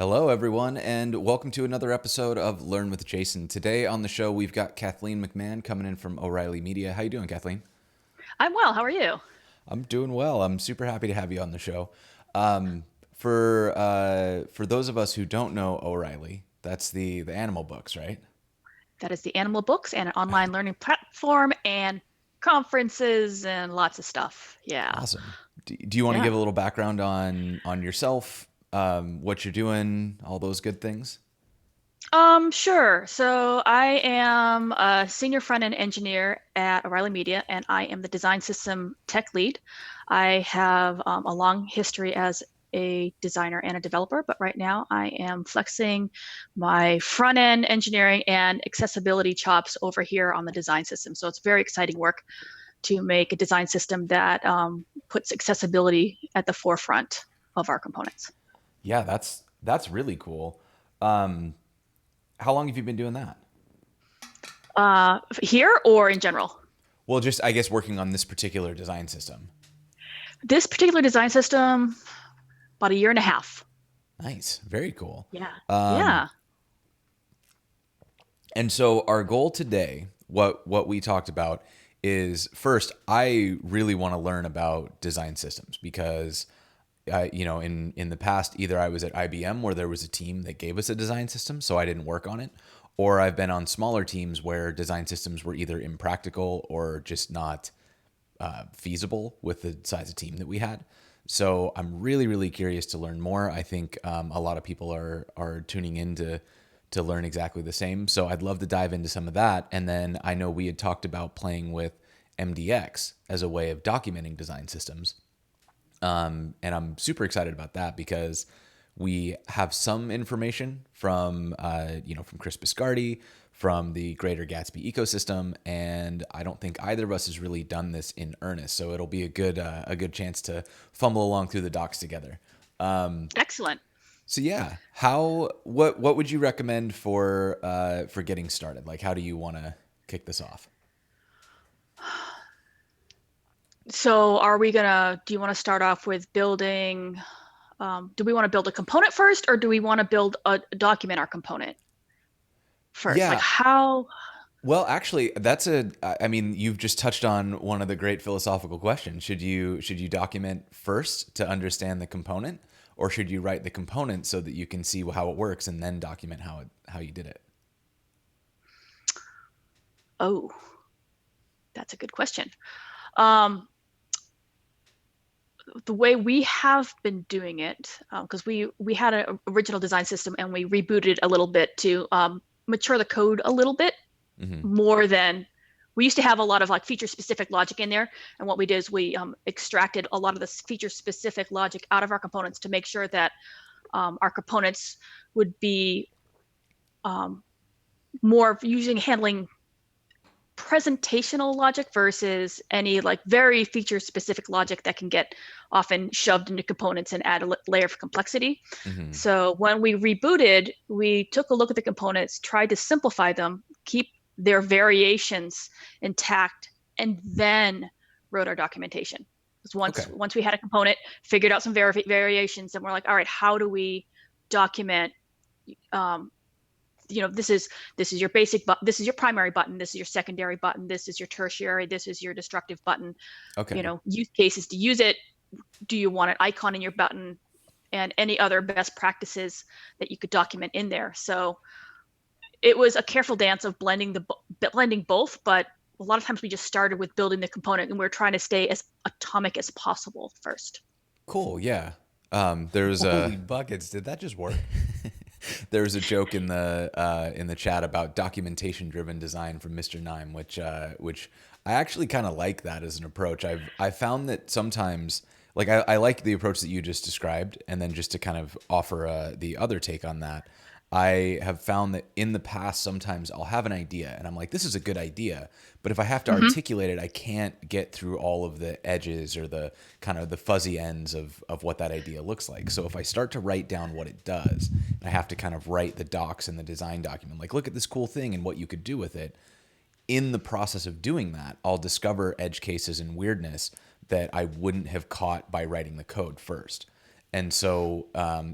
Hello, everyone, and welcome to another episode of Learn with Jason. Today on the show, we've got Kathleen McMahon coming in from O'Reilly Media. How you doing, Kathleen? I'm well. How are you? I'm doing well. I'm super happy to have you on the show. For those of us who don't know O'Reilly, that's the animal books, right? That is the Animal Books and an online learning platform and conferences and lots of stuff. Yeah. Awesome. Do you want to Yeah. give a little background on yourself, what you're doing, all those good things? Sure. So I am a senior front-end engineer at O'Reilly Media, and I am the design system tech lead. I have a long history as a designer and a developer, but right now I am flexing my front-end engineering and accessibility chops over here on the design system. So it's very exciting work to make a design system that puts accessibility at the forefront of our components. Yeah, that's really cool. Um, how long have you been doing that? Here or in general? Well, just I guess working on this particular design system. This particular design system, about a year and a half. Nice, very cool. Yeah. Um, Yeah. and so our goal today, what we talked about is first, I really want to learn about design systems because, in the past, either I was at IBM where there was a team that gave us a design system, so I didn't work on it, or I've been on smaller teams where design systems were either impractical or just not feasible with the size of team that we had. So I'm really, really curious to learn more. I think a lot of people are tuning in to learn exactly the same. So I'd love to dive into some of that. And then I know we had talked about playing with MDX as a way of documenting design systems. And I'm super excited about that because we have some information from Chris Biscardi, from the greater Gatsby ecosystem, and I don't think either of us has really done this in earnest. So it'll be a good chance to fumble along through the docs together. Excellent. So yeah, what would you recommend for getting started? Like, how do you want to kick this off? So do you want to start off with building, do we want to build a component first, or do we want to document our component first? Like Yeah, how, well, actually, I mean, you've just touched on one of the great philosophical questions. Should you document first to understand the component, or should you write the component so that you can see how it works and then document how you did it? oh, that's a good question. Um, the way we have been doing it, because we had an original design system and we rebooted a little bit to mature the code a little bit Hmm. more than we used to have a lot of like feature specific logic in there. And what we did is we extracted a lot of this feature specific logic out of our components to make sure that our components would be um, more using handling presentational logic versus any like very feature specific logic that can get often shoved into components and add a layer of complexity. Hmm. So when we rebooted, we took a look at the components, tried to simplify them, keep their variations intact, and then wrote our documentation. Because Okay. once we had a component, figured out some variations, and we're like, all right, how do we document um, this is your basic button, this is your primary button, this is your secondary button, this is your tertiary, this is your destructive button, Okay. use cases to use it, do you want an icon in your button, and any other best practices that you could document in there. So it was a careful dance of blending both, but a lot of times we just started with building the component and we are trying to stay as atomic as possible first. Cool. Yeah. There's Holy a buckets, did that just work? there's a joke in the chat about documentation driven design from Mr. Nime, which I actually kind of like that as an approach. I found that sometimes like I like the approach that you just described, and then just to kind of offer the other take on that. I have found that in the past, sometimes I'll have an idea and I'm like, this is a good idea. But if I have to Mm-hmm. articulate it, I can't get through all of the edges or the kind of the fuzzy ends of what that idea looks like. So if I start to write down what it does, and I have to kind of write the docs and the design document, like, look at this cool thing and what you could do with it. In the process of doing that, I'll discover edge cases and weirdness that I wouldn't have caught by writing the code first. And so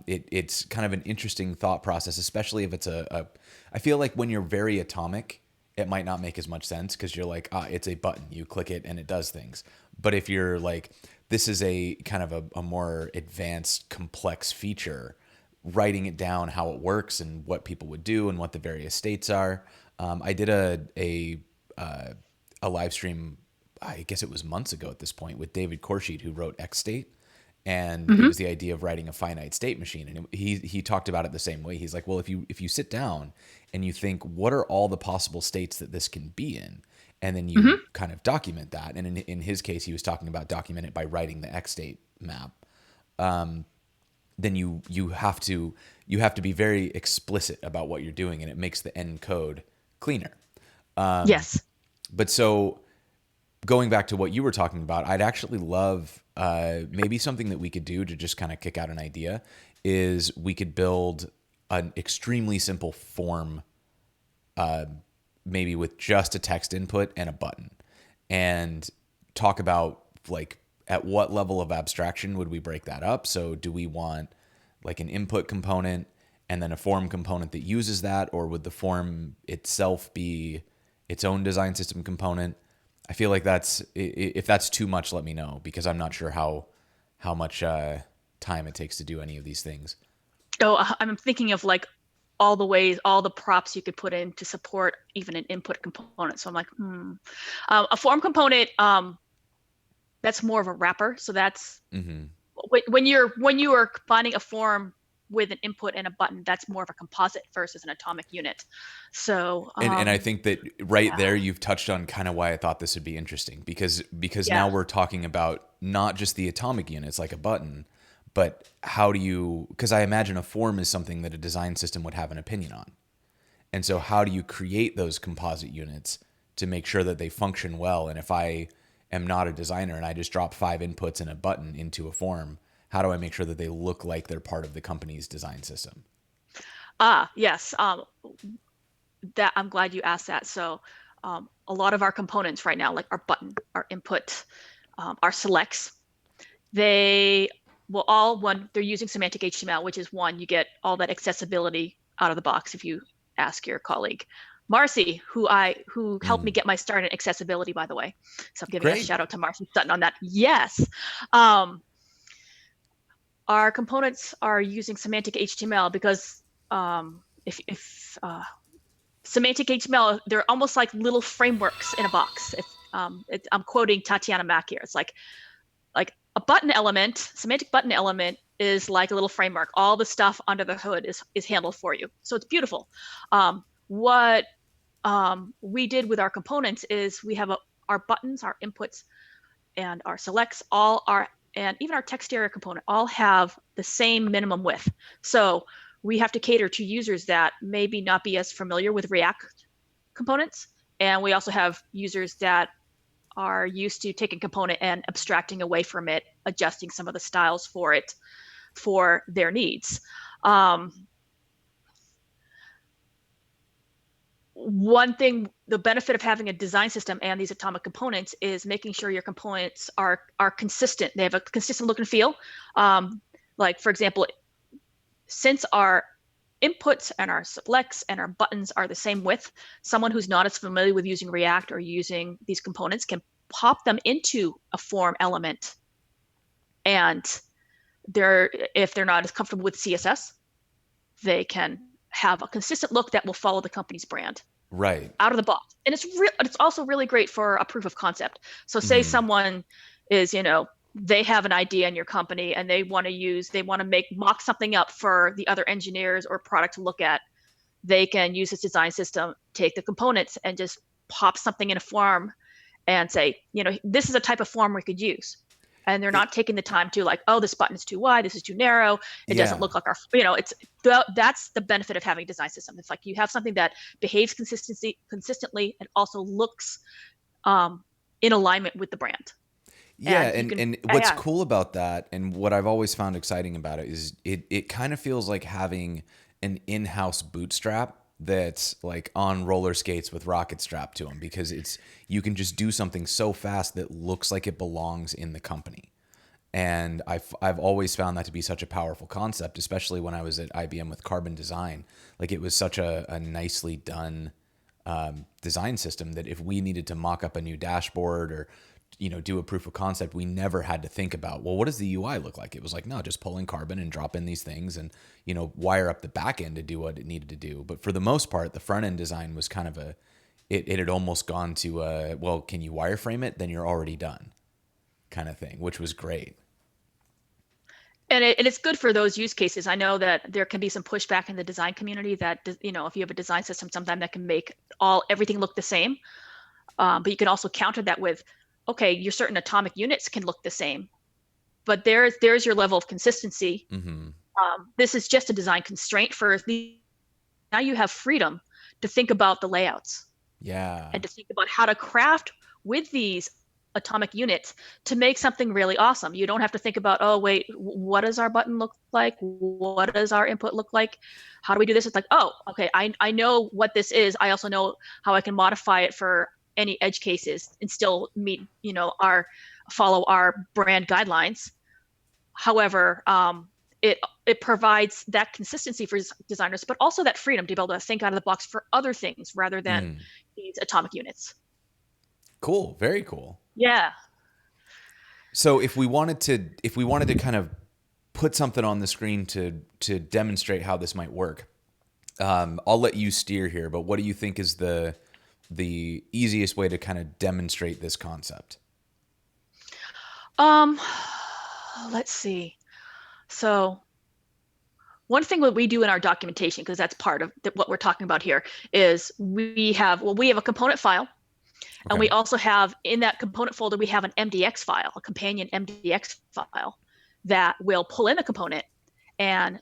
it's kind of an interesting thought process, especially if it's I feel like when you're very atomic, it might not make as much sense because you're like, it's a button. You click it and it does things. But if you're like, this is a kind of a more advanced, complex feature, writing it down how it works and what people would do and what the various states are. I did a live stream, I guess it was months ago at this point, with David Korsheed, who wrote XState. And it Mm-hmm. was the idea of writing a finite state machine. And he talked about it the same way. He's like, well, if you sit down and you think, what are all the possible states that this can be in? And then you Mm-hmm. kind of document that. And in his case, he was talking about document it by writing the X state map. Then you have to be very explicit about what you're doing, and it makes the end code cleaner. Yes. But so going back to what you were talking about, I'd actually love maybe something that we could do to just kind of kick out an idea is we could build an extremely simple form, maybe with just a text input and a button, and talk about like at what level of abstraction would we break that up? So do we want like an input component and then a form component that uses that, or would the form itself be its own design system component? I feel like if that's too much, let me know, because I'm not sure how much time it takes to do any of these things. Oh, I'm thinking of like all the ways, all the props you could put in to support even an input component. So I'm like, a form component, that's more of a wrapper. So that's Mm-hmm. when you are combining a form with an input and a button, that's more of a composite versus an atomic unit. So And I think that right yeah, there you've touched on kind of why I thought this would be interesting, because yeah, now we're talking about not just the atomic units like a button, but how do you, because I imagine a form is something that a design system would have an opinion on. And so how do you create those composite units to make sure that they function well? And if I am not a designer and I just drop 5 inputs and a button into a form, how do I make sure that they look like they're part of the company's design system? yes. That I'm glad you asked that. So a lot of our components right now, like our button, our input, our selects, they will all, when they're using Semantic HTML, which is one, you get all that accessibility out of the box if you ask your colleague. Marcy, who helped me Mm, get my start in accessibility, by the way. So I'm giving a great. shout out to Marcy Sutton on that. Yes. Um, our components are using Semantic HTML because if Semantic HTML, they're almost like little frameworks in a box. I'm quoting Tatiana Mack here. It's like a button element, semantic button element is like a little framework. All the stuff under the hood is handled for you. So it's beautiful. What we did with our components is we have our buttons, our inputs, and our selects, and even our text area component all have the same minimum width. So we have to cater to users that maybe not be as familiar with React components. And we also have users that are used to taking component and abstracting away from it, adjusting some of the styles for it for their needs. One thing, the benefit of having a design system and these atomic components is making sure your components are consistent. They have a consistent look and feel. Like for example, since our inputs and our selects and our buttons are the same width, someone who's not as familiar with using React or using these components can pop them into a form element. And if they're not as comfortable with CSS, they can have a consistent look that will follow the company's brand Right. out of the box. And it's also really great for a proof of concept. So say Mm-hmm. someone is, they have an idea in your company and they want to mock something up for the other engineers or product to look at. They can use this design system, take the components and just pop something in a form and say, this is a type of form we could use. And they're not taking the time to like, oh, this button is too wide, this is too narrow, it doesn't Yeah. look like that's the benefit of having a design system. It's like you have something that behaves consistently and also looks in alignment with the brand. Yeah, And you and can, what's yeah, cool about that, and what I've always found exciting about it, is it kind of feels like having an in-house bootstrap that's like on roller skates with rocket strapped to them, because you can just do something so fast that looks like it belongs in the company. And I've always found that to be such a powerful concept, especially when I was at IBM with Carbon Design. Like it was such a nicely done design system that if we needed to mock up a new dashboard or do a proof of concept, we never had to think about, well, what does the UI look like? It was like, no, just pull in Carbon and drop in these things and wire up the back end to do what it needed to do. But for the most part, the front end design was kind of it had almost gone to well, can you wireframe it? Then you're already done kind of thing, which was great. And it's good for those use cases. I know that there can be some pushback in the design community that, if you have a design system, sometimes that can make everything look the same. But you can also counter that with, okay, your certain atomic units can look the same, but there's your level of consistency. Mm-hmm. This is just a design constraint now you have freedom to think about the layouts. Yeah. And to think about how to craft with these atomic units to make something really awesome. You don't have to think about, oh, wait, what does our button look like? What does our input look like? How do we do this? It's like, oh, okay, I know what this is. I also know how I can modify it for any edge cases and still meet, follow our brand guidelines. However, it provides that consistency for designers, but also that freedom to be able to think out of the box for other things rather than these atomic units. Cool. Very cool. Yeah. So if we wanted to kind of put something on the screen to demonstrate how this might work, I'll let you steer here, but what do you think is the easiest way to kind of demonstrate this concept? Let's see. So one thing that we do in our documentation, because that's part of what we're talking about here, is we have a component file. Okay. And we also have, in that component folder, we have an MDX file, a companion MDX file that will pull in the component and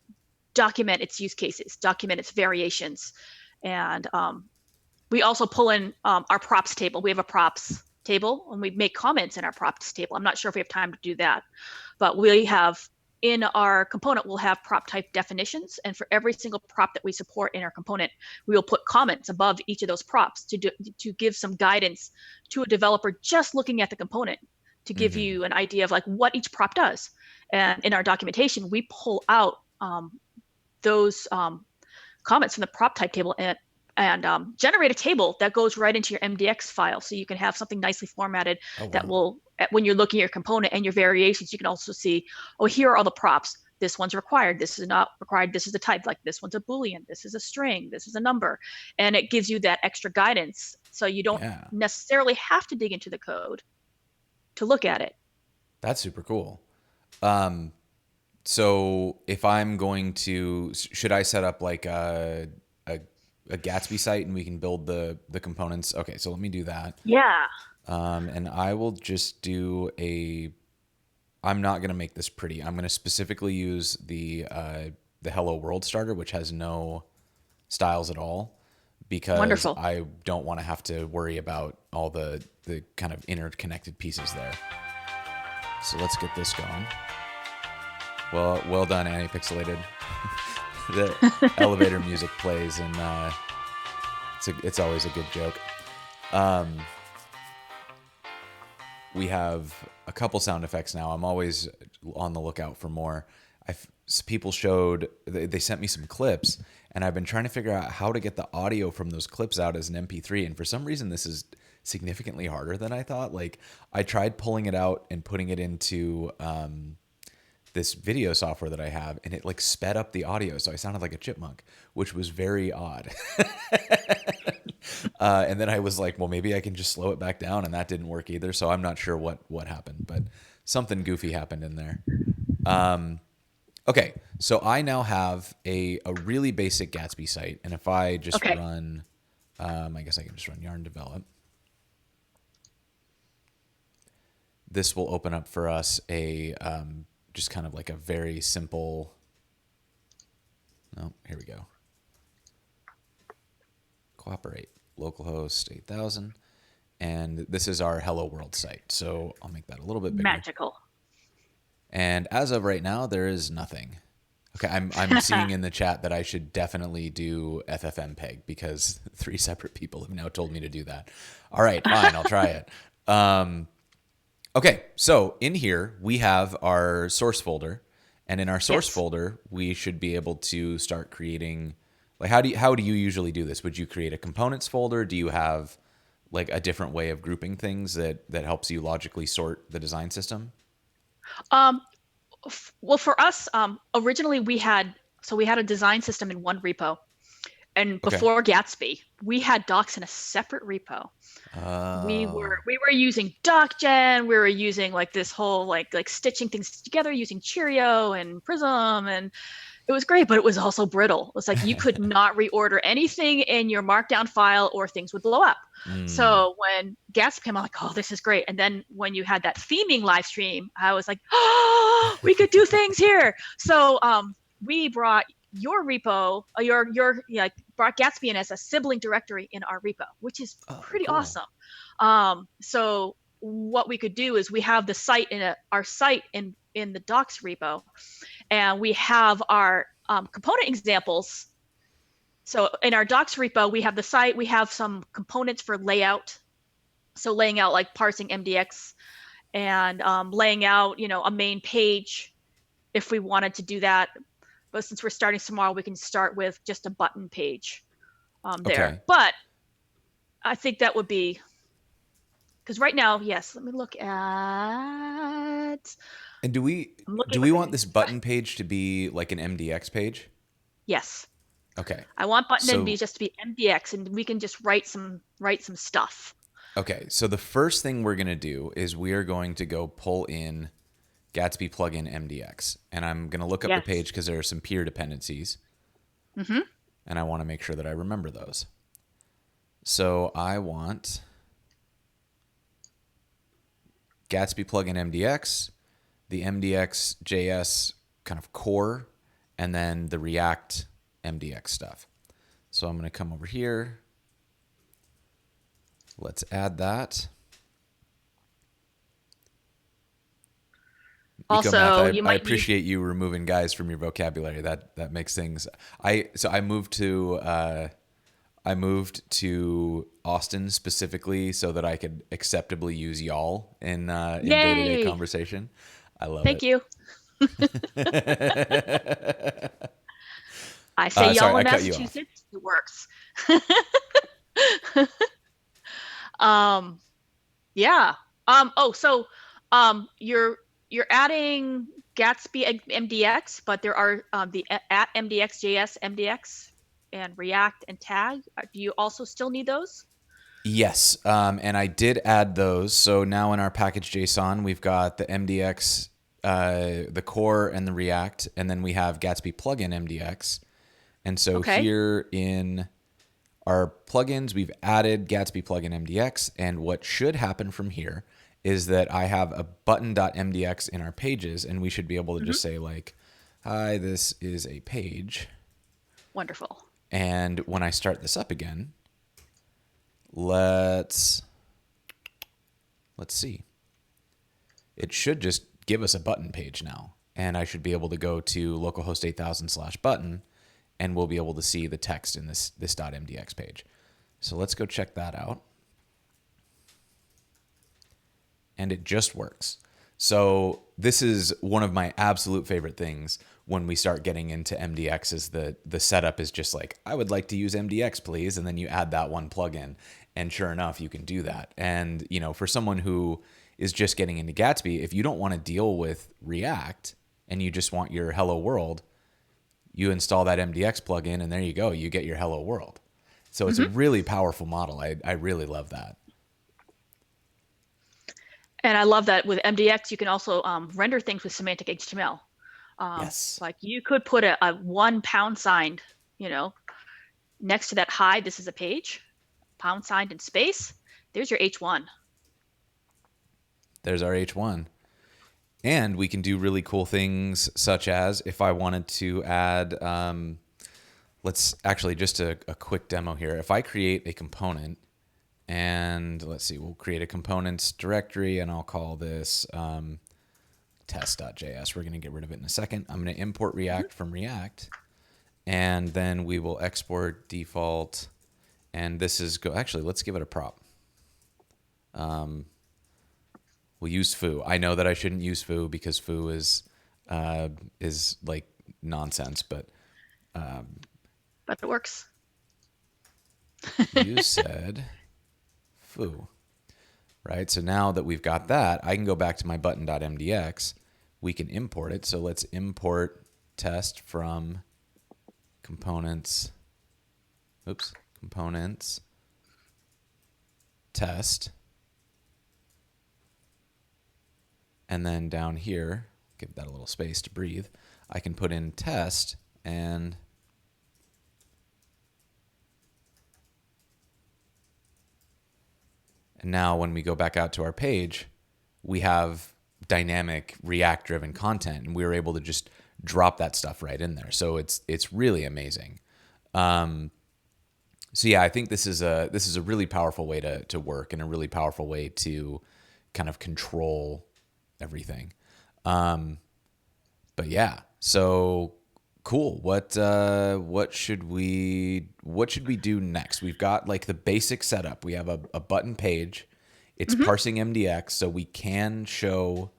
document its use cases, document its variations. And we also pull in our props table. We have a props table, and we make comments in our props table. I'm not sure if we have time to do that, but we have, in our component, we'll have prop type definitions. And for every single prop that we support in our component, we will put comments above each of those props to give some guidance to a developer just looking at the component, to give you an idea of like what each prop does. And in our documentation, we pull out those comments from the prop type table and generate a table that goes right into your MDX file. So you can have something nicely formatted that will, when you're looking at your component and your variations, you can also see, oh, here are all the props. This one's required. This is not required. This is the type. Like this one's a Boolean. This is a string. This is a number. And it gives you that extra guidance. So you don't necessarily have to dig into the code to look at it. That's super cool. So if I'm going to, should I set up like a Gatsby site and we can build the components? Okay, so let me do that. Yeah. And I will just do I'm not going to make this pretty. I'm going to specifically use the Hello World starter, which has no styles at all, because Wonderful. I don't want to have to worry about all the kind of interconnected pieces there. So let's get this going. Well done, Annie Pixelated. The elevator music plays, and it's always a good joke. We have a couple sound effects now. I'm always on the lookout for more. People they sent me some clips, and I've been trying to figure out how to get the audio from those clips out as an MP3. And for some reason, this is significantly harder than I thought. Like I tried pulling it out and putting it into this video software that I have, and it like sped up the audio, so I sounded like a chipmunk, which was very odd. And then I was like, well, maybe I can just slow it back down, and that didn't work either. So I'm not sure what happened, but something goofy happened in there. Okay, so I now have a really basic Gatsby site, and if I just run, I guess I can just run yarn develop. This will open up for us a just kind of like a very simple, here we go. Cooperate, localhost 8000. And this is our Hello World site. So I'll make that a little bit bigger. Magical. And as of right now, there is nothing. Okay, I'm seeing in the chat that I should definitely do FFmpeg because 3 separate people have now told me to do that. All right, fine, I'll try it. Okay, so in here we have our source folder, and in our source Yes. folder we should be able to start creating. Like, how do you usually do this? Would you create a components folder? Do you have like a different way of grouping things that helps you logically sort the design system? Um, well, for us, originally we had a design system in one repo, and Okay. before Gatsby, we had docs in a separate repo. Oh. We were using DocGen. We were using like this whole like stitching things together using Cheerio and Prism, and it was great, but it was also brittle. It was like you could not reorder anything in your markdown file or things would blow up. Mm. So when Gatsby came, I'm like, oh, this is great. And then when you had that theming live stream, I was like, oh, we could do things here. So we brought your repo, yeah, brought Gatsby in as a sibling directory in our repo, which is Oh, pretty cool. awesome. So what we could do is we have the site our site in the docs repo, and we have our component examples. So in our docs repo, we have the site, we have some components for layout. So laying out like parsing MDX and laying out, a main page if we wanted to do that. But since we're starting tomorrow, we can start with just a button page there. Okay. But I think that would be, because right now, yes, let me look at, And do we I'm looking do at we my, want this button page to be like an MDX page? yes, Okay. I want button So NB just to be MDX, and we can just write some stuff. okay, so the first thing we're going to do is we are going to go pull in gatsby-plugin-mdx, and I'm going to look up the Yes. page because there are some peer dependencies, Mm-hmm. and I want to make sure that I remember those. So I want gatsby-plugin-mdx, the MDX.js kind of core, and then the React MDX stuff. So I'm going to come over here. Let's add that. EcoMath, Also, I, you I might need, appreciate you removing guys from your vocabulary. That makes things. I moved to Austin specifically so that I could acceptably use y'all in day-to-day yay! conversation. I love Thank it. you. I say Sorry, y'all in I cut you off. Massachusetts. It works. um, yeah. So you're adding Gatsby MDX, but there are the at MDX.js, MDX, and React and tag. Do you also still need those? Yes, and I did add those. So now in our package JSON, we've got the MDX, the core, and the React, and then we have Gatsby plugin MDX. And so Okay. here in our plugins, we've added Gatsby plugin MDX, and what should happen from here is that I have a button.mdx in our pages, and we should be able to Hmm. just say like, "Hi, this is a page." Wonderful. And when I start this up again, let's see. It should just give us a button page now, and I should be able to go to localhost 8000/button, and we'll be able to see the text in this .mdx page. So let's go check that out. And it just works. So this is one of my absolute favorite things when we start getting into MDX is the setup is just like, I would like to use MDX, please. And then you add that one plugin. And sure enough, you can do that. And, for someone who is just getting into Gatsby, if you don't want to deal with React and you just want your hello world, you install that MDX plugin and there you go. You get your hello world. So it's a Hmm. really powerful model. I really love that. And I love that with MDX, you can also render things with semantic HTML. Yes. Like you could put a £1 sign, you know, next to that hi, this is a page, £sign in space. There's your H1. There's our H1. And we can do really cool things such as if I wanted to add, let's actually just a quick demo here. If I create a component and let's see, we'll create a components directory and I'll call this test.js. We're going to get rid of it in a second. I'm going to import React from React and then we will export default. And this is actually, let's give it a prop. We'll use foo. I know that I shouldn't use foo because foo is like nonsense, but But it works. you said foo, right? So now that we've got that, I can go back to my button.mdx. We can import it. So let's import test from components. Oops, components test. And then down here, give that a little space to breathe. I can put in test and now when we go back out to our page, we have dynamic React driven content and we were able to just drop that stuff right in there. So it's really amazing. So yeah, I think this is a really powerful way to work and a really powerful way to kind of control everything. But yeah, so cool. What should we do next? We've got like the basic setup. We have a button page. It's parsing MDX, so we can show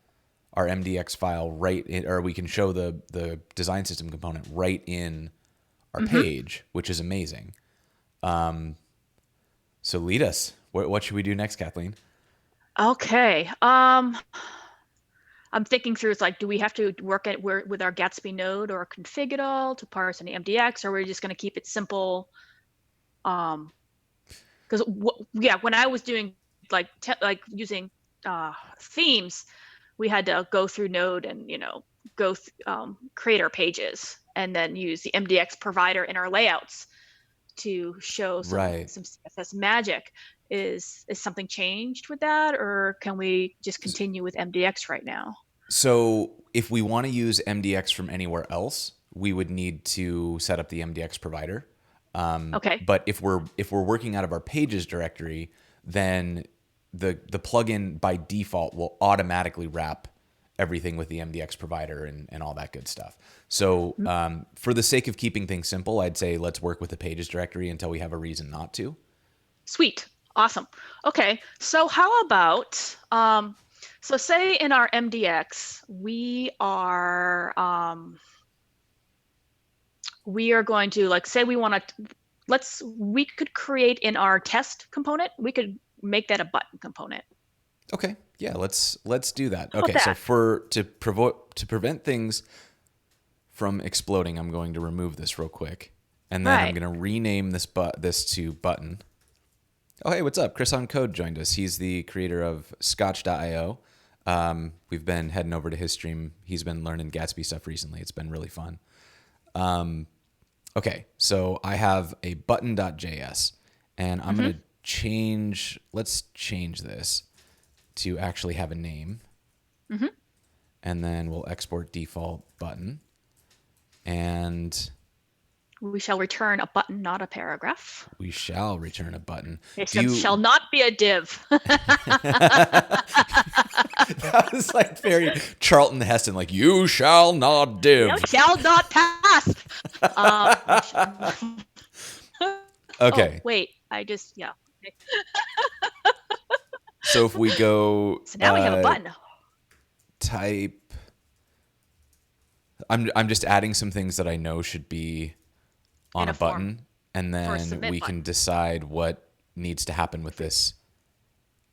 our MDX file right in, or we can show the design system component right in our page, which is amazing. So lead us. What should we do next, Kathleen? Okay. I'm thinking through, it's like, do we have to work with our Gatsby node or config it all to parse any MDX, or we're just going to keep it simple? Because yeah, when I was doing like using themes, we had to go through node and create our pages and then use the MDX provider in our layouts to show some CSS magic. Is something changed with that, or can we just continue with MDX right now? So if we want to use MDX from anywhere else, we would need to set up the MDX provider. Okay. But if we're working out of our pages directory, then the plugin by default will automatically wrap everything with the MDX provider and all that good stuff. So for the sake of keeping things simple, I'd say let's work with the pages directory until we have a reason not to. Sweet. Awesome. Okay. So how about, so say in our MDX, we are going to, like, say we want to, we could create in our test component, we could make that a button component. Okay. Yeah, let's do that. Okay, so to prevent things from exploding, I'm going to remove this real quick. And then I'm going to rename this to button. Oh, hey, what's up? Chris on Code joined us. He's the creator of Scotch.io. We've been heading over to his stream. He's been learning Gatsby stuff recently. It's been really fun. Okay, so I have a button.js, and I'm going to let's change this to actually have a name. And then we'll export default button. And we shall return a button, not a paragraph. We shall return a button. It shall not be a div. That was like very Charlton Heston, like, you shall not div. You shall not pass. Okay. Oh, wait, yeah. So if we go... So now we have a button. Type... I'm just adding some things that I know should be on a button, and then we can decide what needs to happen with this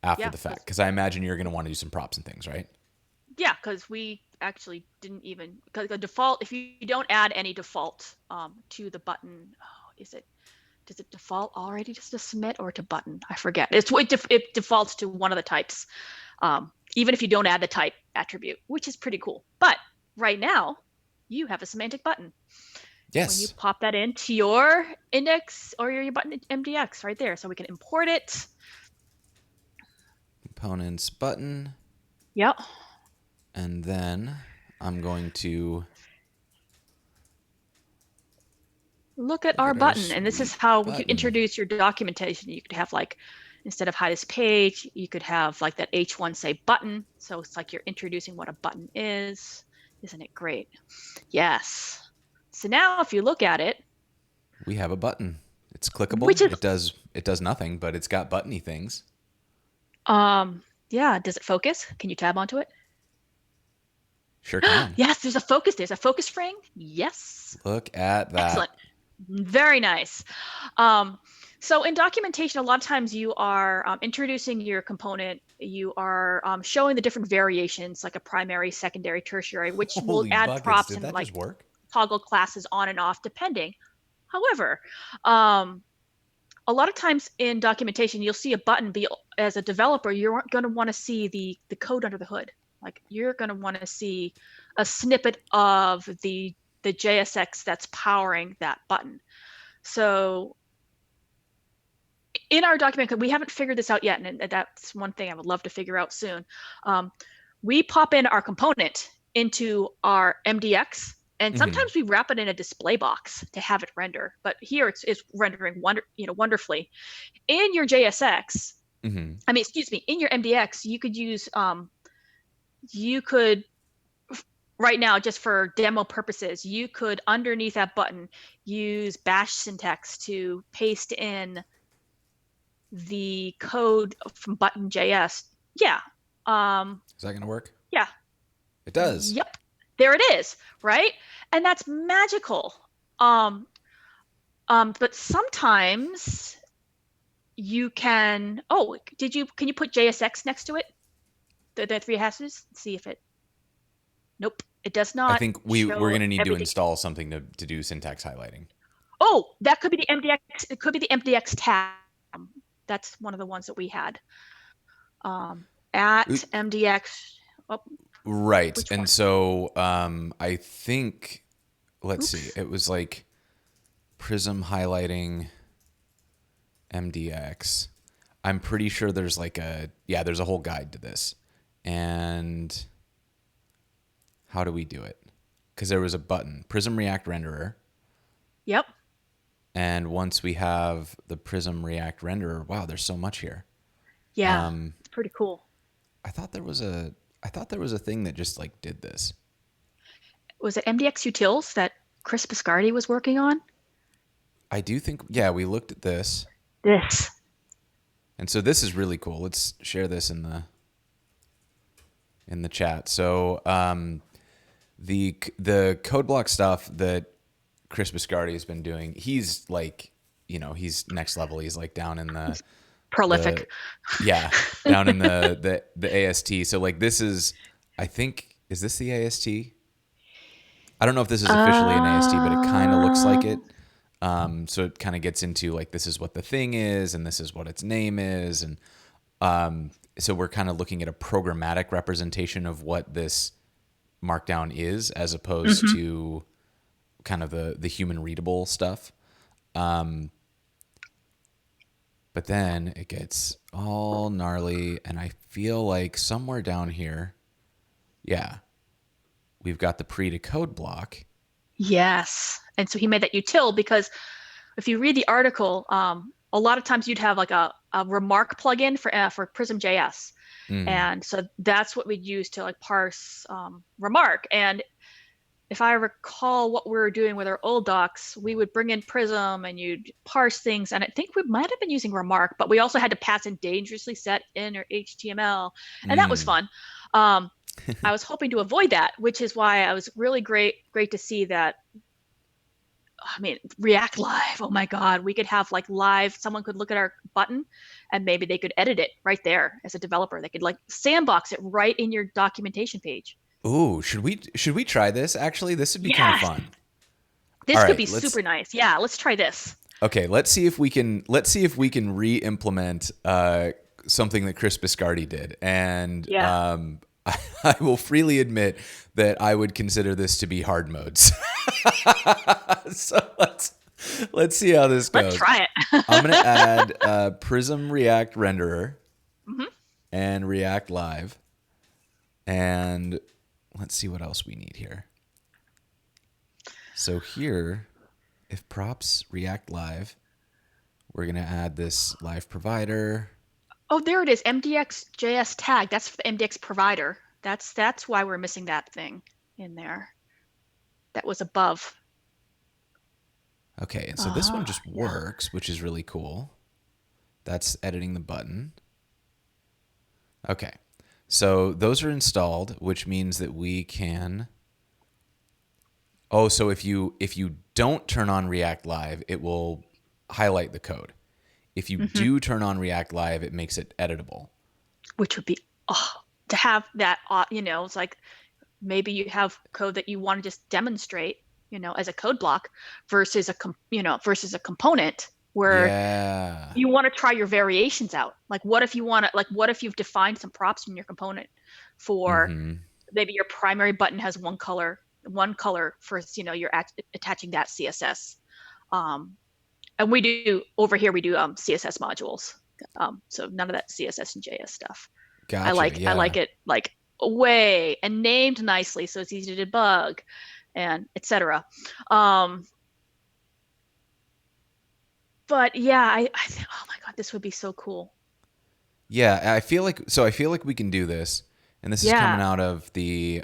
after the fact. Because I imagine you're going to want to do some props and things, right? Yeah, because we actually didn't even, because the default, if you don't add any default to the button, does it default already just to submit or to button? I forget. It defaults to one of the types, even if you don't add the type attribute, which is pretty cool. But right now, you have a semantic button. Yes. When you pop that into your index or your button MDX right there, so we can import it. Components button. Yep. And then I'm going to look at our button, and this is how you introduce your documentation. You could have, like, instead of hide this page, you could have like that H1 say button. So it's like you're introducing what a button is. Isn't it great? Yes. So now if you look at it, we have a button. It's clickable. It does nothing, but it's got buttony things. Yeah. Does it focus? Can you tab onto it? Sure can. Yes, there's a focus. There's a focus ring. Yes. Look at Excellent. that. Very nice. Um, so in documentation, a lot of times you are introducing your component. You are showing the different variations, like a primary, secondary, tertiary, which will Holy add buckets. props Did and that like just work? toggle classes on and off depending. However, um, a lot of times in documentation, you'll see a button, but as a developer, you're going to want to see the code under the hood. Like you're going to want to see a snippet of the JSX that's powering that button. So in our document, we haven't figured this out yet, and that's one thing I would love to figure out soon. We pop in our component into our MDX, and Mm-hmm. sometimes we wrap it in a display box to have it render. But here it's rendering wonderfully. In your JSX, Mm-hmm. I mean, excuse me, in your MDX, you could right now, just for demo purposes, you could underneath that button use bash syntax to paste in the code from button.js. Yeah. Is that going to work? Yeah. It does. Yep. There it is, right? And that's magical. Um, but sometimes you can, oh, can you put JSX next to it? The three hashes? See if it, nope, it does I not think we're show going to need to everything. install something to do syntax highlighting. Oh, that could be the MDX. It could be the MDX tab. That's one of the ones that we had. At MDX. Oh, Right. which And one? so I think, let's see, Oops. it was like prism highlighting MDX. I'm pretty sure there's like there's a whole guide to this. And how do we do it? Because there was a button, prism-react-renderer. Yep. And once we have the prism-react-renderer, wow, there's so much here. Yeah. It's pretty cool. I thought there was a thing that just like did this. Was it MDX Utils that Chris Biscardi was working on? I do think, yeah, we looked at this. This. And so this is really cool. Let's share this in the chat. So the code block stuff that Chris Biscardi has been doing, he's like, he's next level. He's like down in Prolific. down in the AST. So like this is, I think, is this the AST? I don't know if this is officially an AST, but it kind of looks like it. So it kind of gets into like, this is what the thing is, and this is what its name is. And so we're kind of looking at a programmatic representation of what this markdown is, as opposed to kind of the human readable stuff. But then it gets all gnarly, and I feel like somewhere down here, we've got the pre to code block. Yes. And so he made that util because if you read the article, a lot of times you'd have like a remark plugin for Prism.js. And so that's what we'd use to like parse remark. And if I recall what we were doing with our old docs, we would bring in Prism and you'd parse things. And I think we might have been using remark, but we also had to pass in dangerously set in or HTML. And that was fun. I was hoping to avoid that, which is why I was really great to see that. I mean, React Live, oh my God, we could have like live, someone could look at our button and maybe they could edit it right there as a developer. They could like sandbox it right in your documentation page. Ooh, should we try this? Actually, this would be kind of fun. This All could right, be super nice. Yeah, let's try this. Okay, let's see if we can re-implement something that Chris Biscardi did. And I will freely admit that I would consider this to be hard modes. So let's see how this goes. Let's try it. I'm going to add prism-react-renderer and React Live. And let's see what else we need here. So here, if props React Live, we're going to add this live provider. Oh, there it is. MDX.js tag. That's for the MDX provider. That's why we're missing that thing in there. That was above. Okay, and so this one just works, which is really cool. That's editing the button. Okay, So those are installed, which means that we can. Oh, so if you don't turn on React Live, it will highlight the code. If you Hmm. do turn on React Live, it makes it editable. Which would be, oh, to have that, it's like maybe you have code that you want to just demonstrate, as a code block versus versus a component where Yeah. you want to try your variations out. Like what if you've defined some props in your component for Mm-hmm. maybe your primary button has one color for, you're attaching that CSS. Um, and we do over here, we do CSS modules. So none of that CSS and JS stuff. Gotcha. I Yeah. like it like away and named nicely so it's easy to debug and etc. Um, but yeah, I think, oh my God, this would be so cool. Yeah. I feel like we can do this. And this is coming Yeah. out of the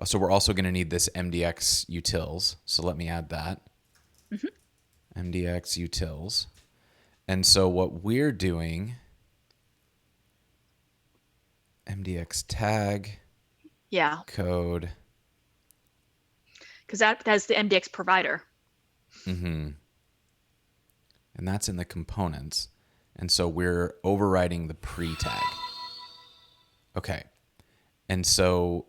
so we're also going to need this MDX utils. So let me add that. Hmm. MDX utils. And so what we're doing, MDX tag Yeah. code. Because that's the MDX provider. Mm-hmm. And that's in the components. And so we're overriding the pre tag. Okay. And so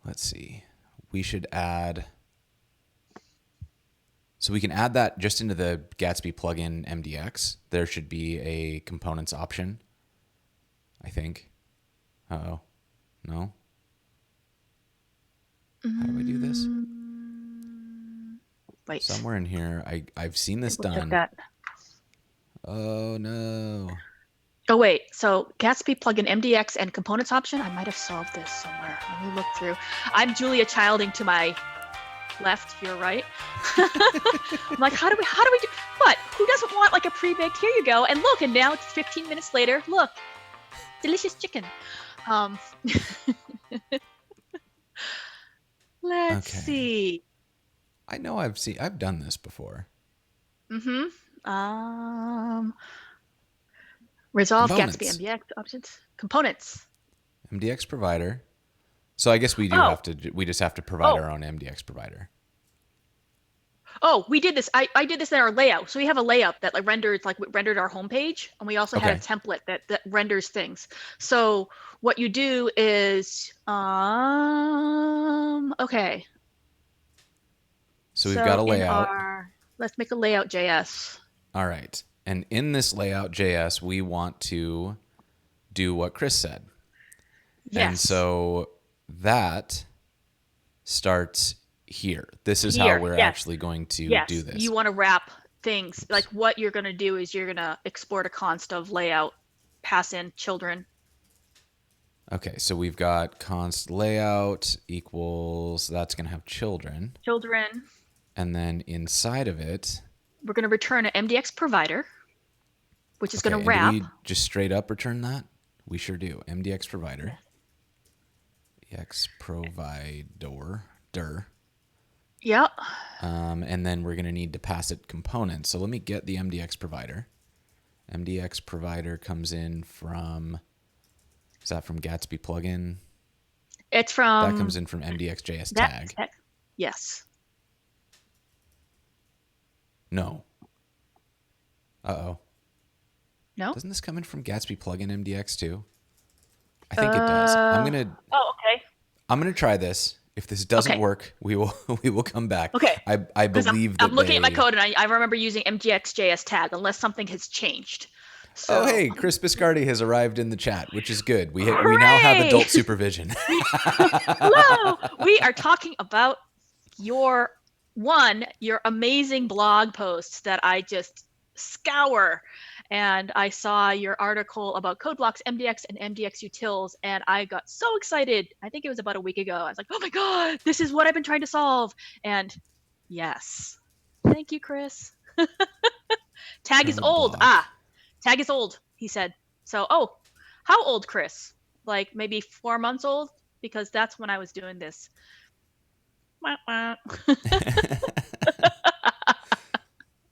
let's see. We should add, so we can add that just into the Gatsby plugin MDX. There should be a components option, I think. Uh-oh. No? How do I do this? Wait, Somewhere in here, I've seen this we'll check done. that. Oh, no. Oh wait, so Gatsby plugin MDX and components option. I might have solved this somewhere. Let me look through. I'm Julia Childing to my left, your right. I'm like, how do we do what? Who doesn't want like a pre-baked? Here you go. And look, and now it's 15 minutes later. Look, delicious chicken. Um, let's Okay. see. I know I've done this before. Mm-hmm. Resolve Gatsby Components. MDX options. Components. MDX provider. So I guess we Oh, just have to provide oh, our own MDX provider. oh, we did this. I did this in our layout. So we have a layout that rendered our homepage, and we also had a Okay. template that renders things. So what you do is okay. So we've got So a in layout. our let's make a layout JS. All right. And in this layout JS, we want to do what Chris said. And Yes. so that starts here. This is how Here. we're Yes. actually going to do Yes. this. You want to wrap things like Oops. what you're going to do is you're going to export a const of layout, pass in children. Okay, so we've got const layout equals, that's going to have children. Children. And then inside of it, We're going to return an MDX provider, which is going okay, to and do wrap. we just straight up return that? We sure do. MDX provider. MDX provider. Yep. And then we're going to need to pass it components. So let me get the MDX provider. MDX provider comes in from, is that from Gatsby plugin? It's That comes from in from MDX.js that tag. tech. Yes. No. Uh-oh. No? Doesn't this come in from Gatsby plugin MDX too? I think it does. Oh, okay. I'm gonna try this. If this doesn't Okay. work, we will come back. Okay. I Because believe I'm that looking at my they. code and I remember using MGX.js tag unless something has changed. Oh, So hey, Chris Biscardi has arrived in the chat, which is good. We now have hooray! adult supervision. Hello. We are talking about your amazing blog posts that I just scour. And I saw your article about code blocks, MDX, and MDX utils, and I got so excited. I think it was about a week ago. I was like, oh my God, this is what I've been trying to solve. And yes, thank you, Chris. Tag is Code old. block. Tag is old, he said. So, oh, how old, Chris? Like maybe 4 months old? Because that's when I was doing this. Wah, wah.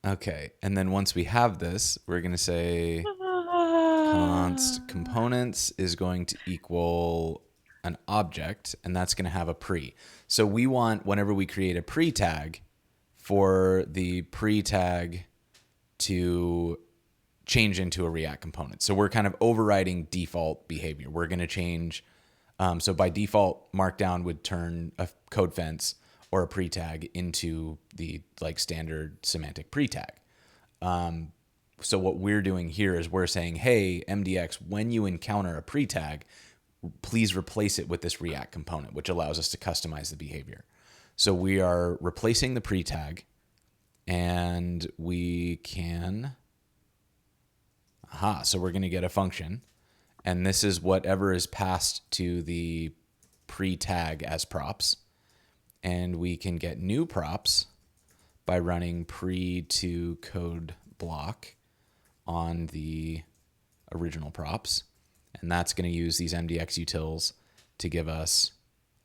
Okay, and then once we have this, we're gonna say const components is going to equal an object, and that's going to have a pre. So we want, whenever we create a pre tag, for the pre tag to change into a React component. So we're kind of overriding default behavior. We're going to change. So by default, Markdown would turn a code fence or a pre tag into the like standard semantic pre tag. So what we're doing here is we're saying, hey, MDX, when you encounter a pre tag, please replace it with this React component, which allows us to customize the behavior. So we are replacing the pre tag, and we can, so we're going to get a function, and this is whatever is passed to the pre tag as props. And we can get new props by running pre to code block on the original props. And that's going to use these MDX utils to give us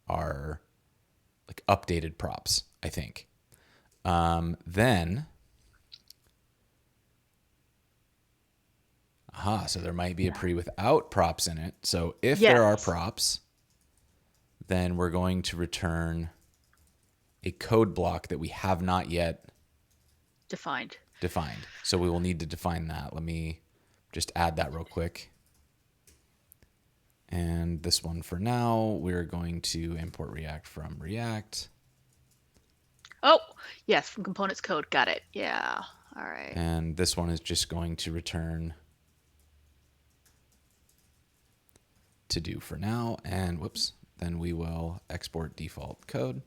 our like updated props, I think. Then, so there might be a pre without props in it. So if there are props, then we're going to return a code block that we have not yet defined. So we will need to define that. Let me just add that real quick. And this one for now, we're going to import React from React. Oh, yes, from components code. Got it. Yeah. All right. And this one is just going to return to do for now. And whoops, then we will export default code.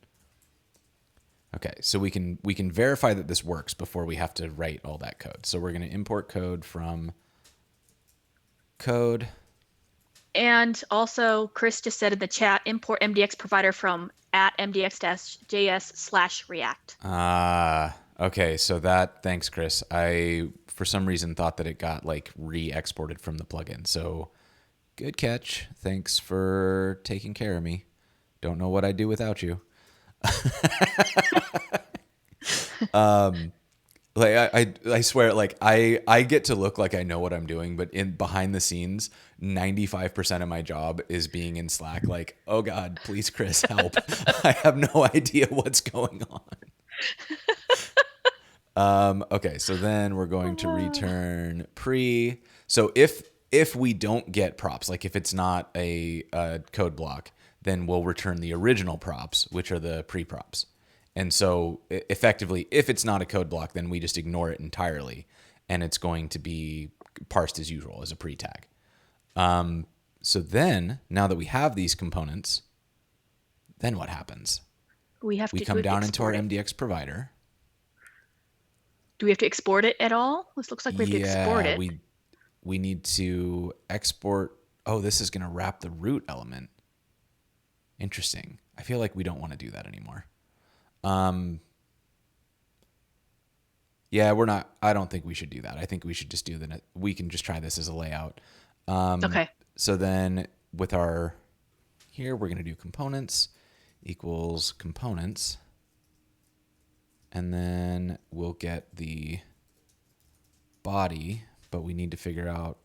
Okay, so we can verify that this works before we have to write all that code. So we're going to import code from code. And also, Chris just said in the chat, import MDX provider from @mdx-js/react. Okay, so thanks, Chris. I, for some reason, thought that it got like re-exported from the plugin. So good catch. Thanks for taking care of me. Don't know what I'd do without you. Like I swear, like I get to look like I know what I'm doing, but in behind the scenes, 95% of my job is being in Slack like, oh God, please, Chris, help. I have no idea what's going on. Okay, so then we're going to return pre. So if we don't get props, like if it's not a code block, then we'll return the original props, which are the pre-props. And so effectively, if it's not a code block, then we just ignore it entirely, and it's going to be parsed as usual as a pre-tag. So then, now that we have these components, then what happens? We come down into our MDX provider. Do we have to export it at all? This looks like we have to export it. We need to export. Oh, this is going to wrap the root element. Interesting. I feel like we don't want to do that anymore. Yeah, we're not. I don't think we should do that. I think we should just do we can just try this as a layout. Okay. So then with our here, we're going to do components equals components. And then we'll get the body, but we need to figure out,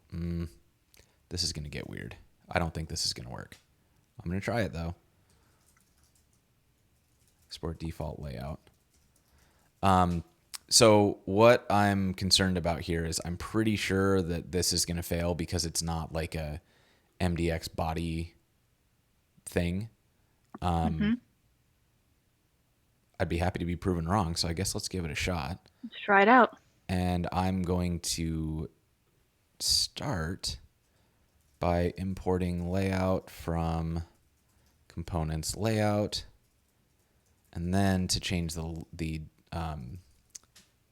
this is going to get weird. I don't think this is going to work. I'm going to try it though. Export default layout. So what I'm concerned about here is I'm pretty sure that this is going to fail because it's not like a MDX body thing. I'd be happy to be proven wrong, so I guess let's give it a shot. Let's try it out. And I'm going to start by importing layout from components layout. And then to change the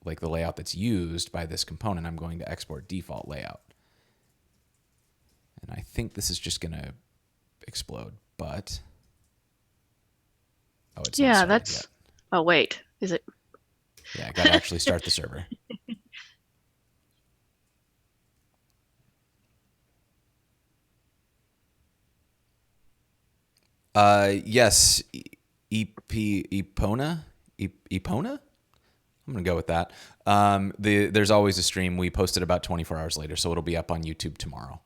layout that's used by this component, I'm going to export default layout. And I think this is just going to explode, but it's not started yet. Oh wait, is it? Yeah, I got to actually start the server. Yes, Epona? I'm gonna go with that. There's always a stream. We post it about 24 hours later, so it'll be up on YouTube tomorrow.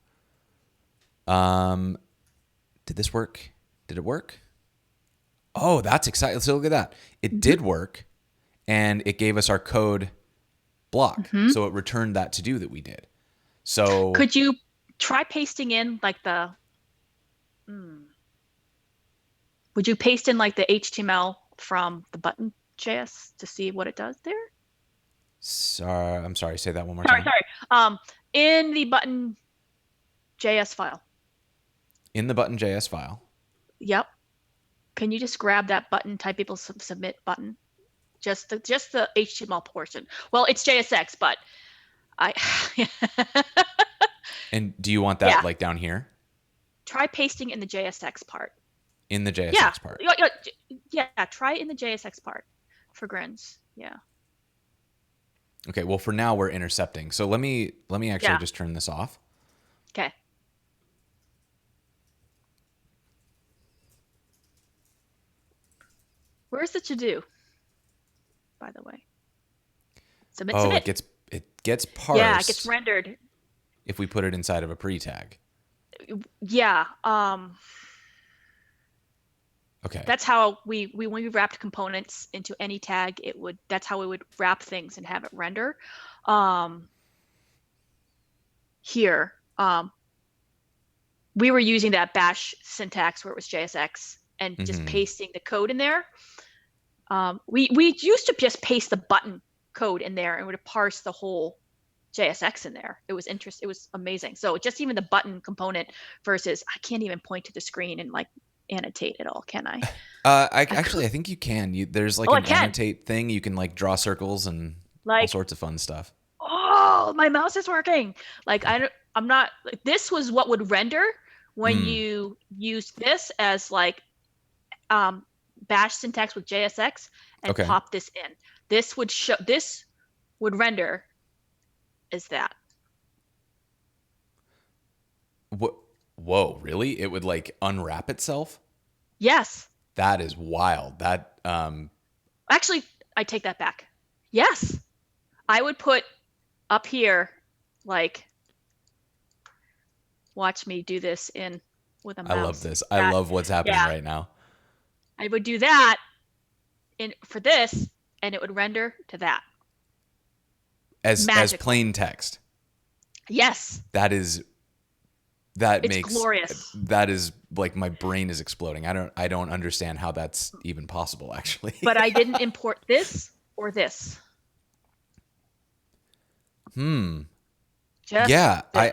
Did this work? Did it work? Oh, that's exciting. So look at that. It did work, and it gave us our code block. So it returned that to-do that we did. So Could you try pasting in like the, would you paste in like the HTML from the button.js to see what it does there? sorry, I'm sorry. Say that one more Sorry, time. sorry. In the button.js file. In the button.js file. Yep. Can you just grab that button, type equals submit button? Just the HTML portion. Well, it's JSX, but I And do you want that like down here? Try pasting in the JSX part. In the JSX part. Yeah, try in the JSX part for grins. Yeah. Okay, well for now we're intercepting. So let me actually just turn this off. Okay. Where's the to-do, by the way? Submit. It gets parsed. Yeah, it gets rendered. If we put it inside of a pre-tag. Yeah. Okay. That's how when we wrapped components into any tag, that's how we would wrap things and have it render. Here, we were using that bash syntax where it was JSX and just pasting the code in there. We used to just paste the button code in there and would parse the whole JSX in there. It was interesting. It was amazing. So just even the button component versus, I can't even point to the screen and like annotate it all, can I? I think you can. There's like an annotate thing. You can like draw circles and like, all sorts of fun stuff. Oh, my mouse is working. Like I'm not. Like, this was what would render when you use this as like bash syntax with JSX and pop this in. This would render as that. What? Whoa, really? It would like unwrap itself? Yes. That is wild. That Actually, I take that back. Yes. I would put up here, like, watch me do this with a mouse. I love this. I love what's happening right now. I would do that for this, and it would render to that. As plain text. Yes. It's glorious. That is like my brain is exploding. I don't understand how that's even possible, actually. But I didn't import this or this. I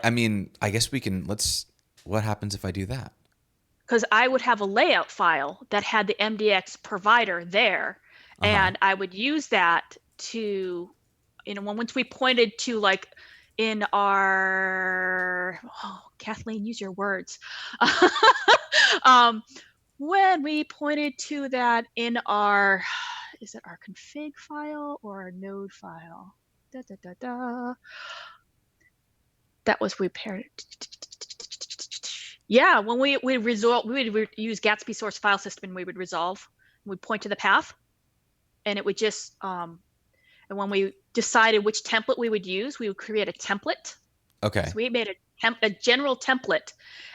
mean, I guess we can, what happens if I do that? Because I would have a layout file that had the MDX provider there, and I would use that to, once we pointed to like in our, Kathleen, use your words. When we pointed to that in our, is it our config file or our node file? That was we paired. Yeah, when we would use Gatsby source file system and we would resolve. We'd point to the path, and it would just and when we decided which template we would use, we would create a template. Okay. So we made a general template,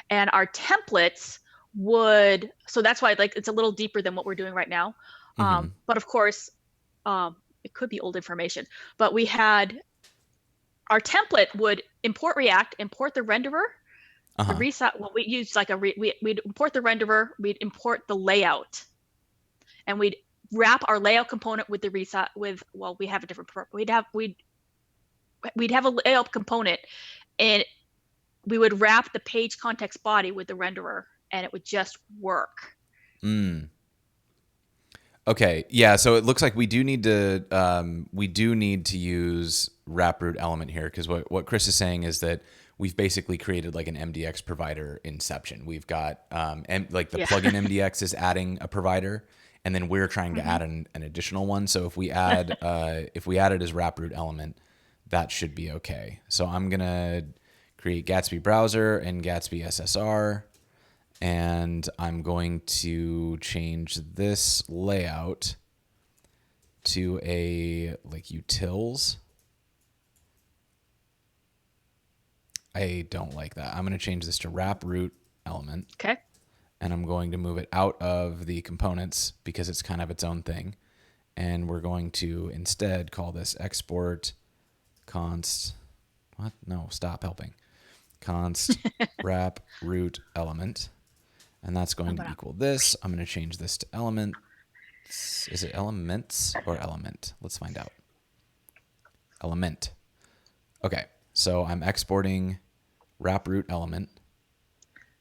and our templates would. So that's why it's a little deeper than what we're doing right now. But of course, it could be old information. But we had our template would import React, import the renderer. The reset. Well, we used like we'd import the renderer. We'd import the layout, and we'd wrap our layout component with the reset. We have a different. We'd have a layout component, and we would wrap the page context body with the renderer, and it would just work. Okay. Yeah. So it looks like we do need to use wrap root element here, because what Chris is saying is that we've basically created like an MDX provider inception. We've got like the plugin MDX is adding a provider, and then we're trying to add an additional one. So if we add it as wrap root element, that should be okay. So I'm gonna create Gatsby browser and Gatsby SSR, and I'm going to change this layout to a like utils. I don't like that. I'm going to change this to wrap root element. Okay. And I'm going to move it out of the components because it's kind of its own thing. And we're going to instead call this export const. What? No, stop helping. Const wrap root element. And that's going to equal this. I'm going to change this to element. Is it elements or element? Let's find out. Element. Okay, so I'm exporting wrap root element.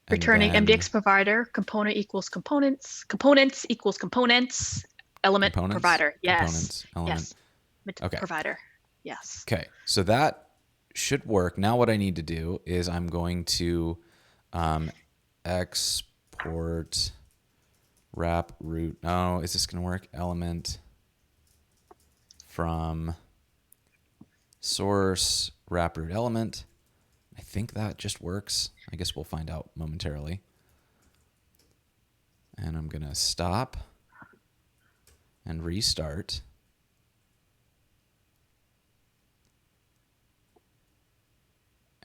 Returning MDX provider, component equals components, components equals components, element provider. Yes. Element. Yes. Okay. Provider. Yes. Okay, so that should work. Now what I need to do is I'm going to export wrap root. Oh, is this going to work? Element from source wrap root element. I think that just works. I guess we'll find out momentarily. And I'm going to stop and restart.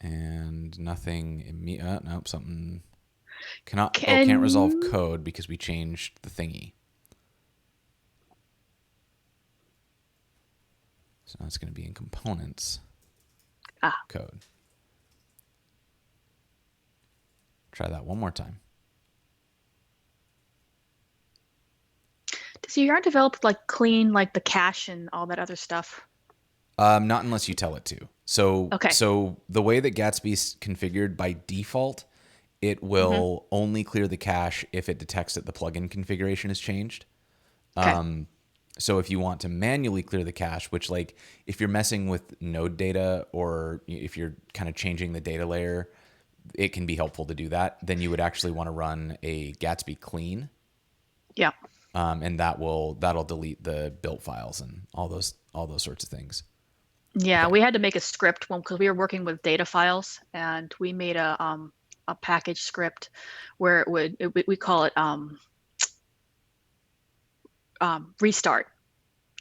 And nothing, nope, something can't resolve code because we changed the thingy. So now it's going to be in components code. Try that one more time. Does your yarn develop like clean, like the cache and all that other stuff? Not unless you tell it to. So, okay. So the way that Gatsby's configured by default, it will only clear the cache if it detects that the plugin configuration has changed. Okay. So if you want to manually clear the cache, which like if you're messing with node data or if you're kind of changing the data layer, it can be helpful to do that. Then you would actually want to run a Gatsby clean. Yeah. And that'll delete the built files and all those sorts of things. Yeah, we had to make a script because we were working with data files, and we made a package script where it would we call it restart,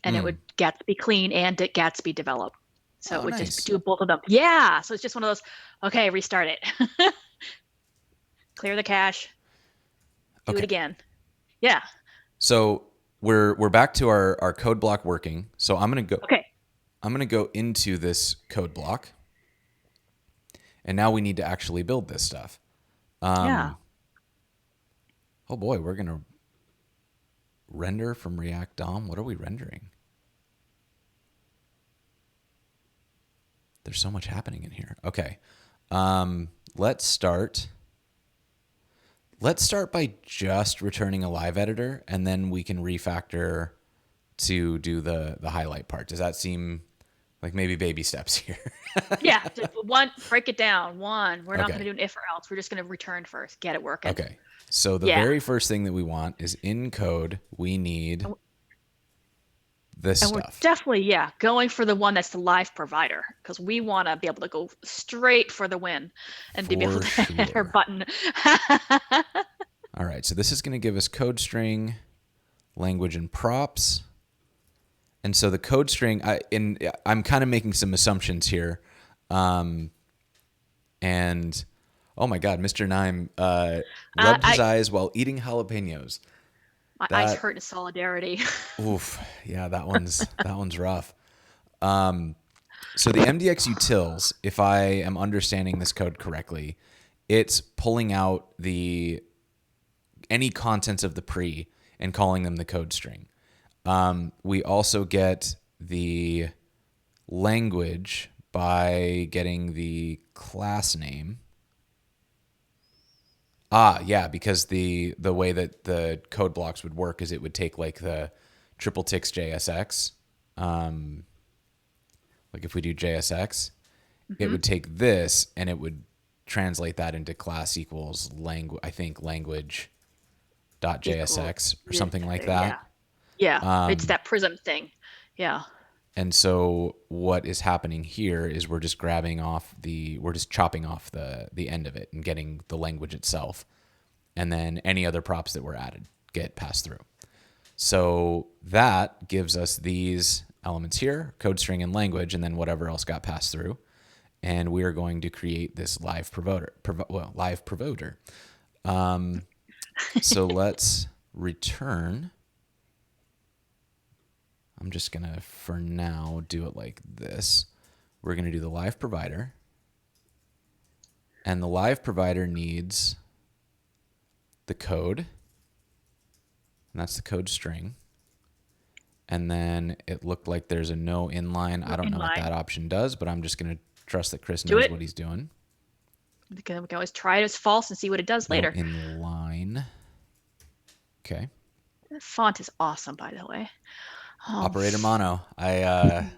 and it would Gatsby clean and Gatsby develop. So it would just do both of them. Yeah. So it's just one of those. Okay, restart it. Clear the cache. Do it again. Yeah. So we're back to our code block working. So I'm gonna go. Okay. I'm gonna go into this code block, and now we need to actually build this stuff. Yeah. Oh boy, we're gonna render from React DOM. What are we rendering? There's so much happening in here. Okay. Let's start by just returning a live editor, and then we can refactor to do the highlight part. Does that seem like maybe baby steps here? Yeah. Break it down. We're not going to do an if or else. We're just going to return first. Get it working. Okay. So the very first thing that we want is in code, we need this stuff. We're definitely, going for the one that's the live provider, because we want to be able to go straight for the win and be able to hit our button. All right. So this is going to give us code string, language, and props. And so the code string, I'm kind of making some assumptions here. And oh my God, Mr. Nime rubbed his eyes while eating jalapenos. My eyes hurt in solidarity. Oof, yeah, that one's rough. So the MDX utils, if I am understanding this code correctly, it's pulling out any contents of the pre and calling them the code string. We also get the language by getting the class name. Yeah, because the way that the code blocks would work is it would take like the triple ticks JSX. Like if we do JSX, it would take this and it would translate that into class equals language dot JSX or something like that. Yeah. It's that Prism thing. Yeah. And so what is happening here is we're just chopping off the end of it and getting the language itself. And then any other props that were added get passed through. So that gives us these elements here, code string and language, and then whatever else got passed through. And we are going to create this live promoter. So let's return. I'm just going to, for now, do it like this. We're going to do the live provider. And the live provider needs the code. And that's the code string. And then it looked like there's a no inline. I don't know what that option does, but I'm just going to trust that Chris knows what he's doing. We can always try it as false and see what it does later. No inline. Okay. The font is awesome, by the way. Operator mono. Nice.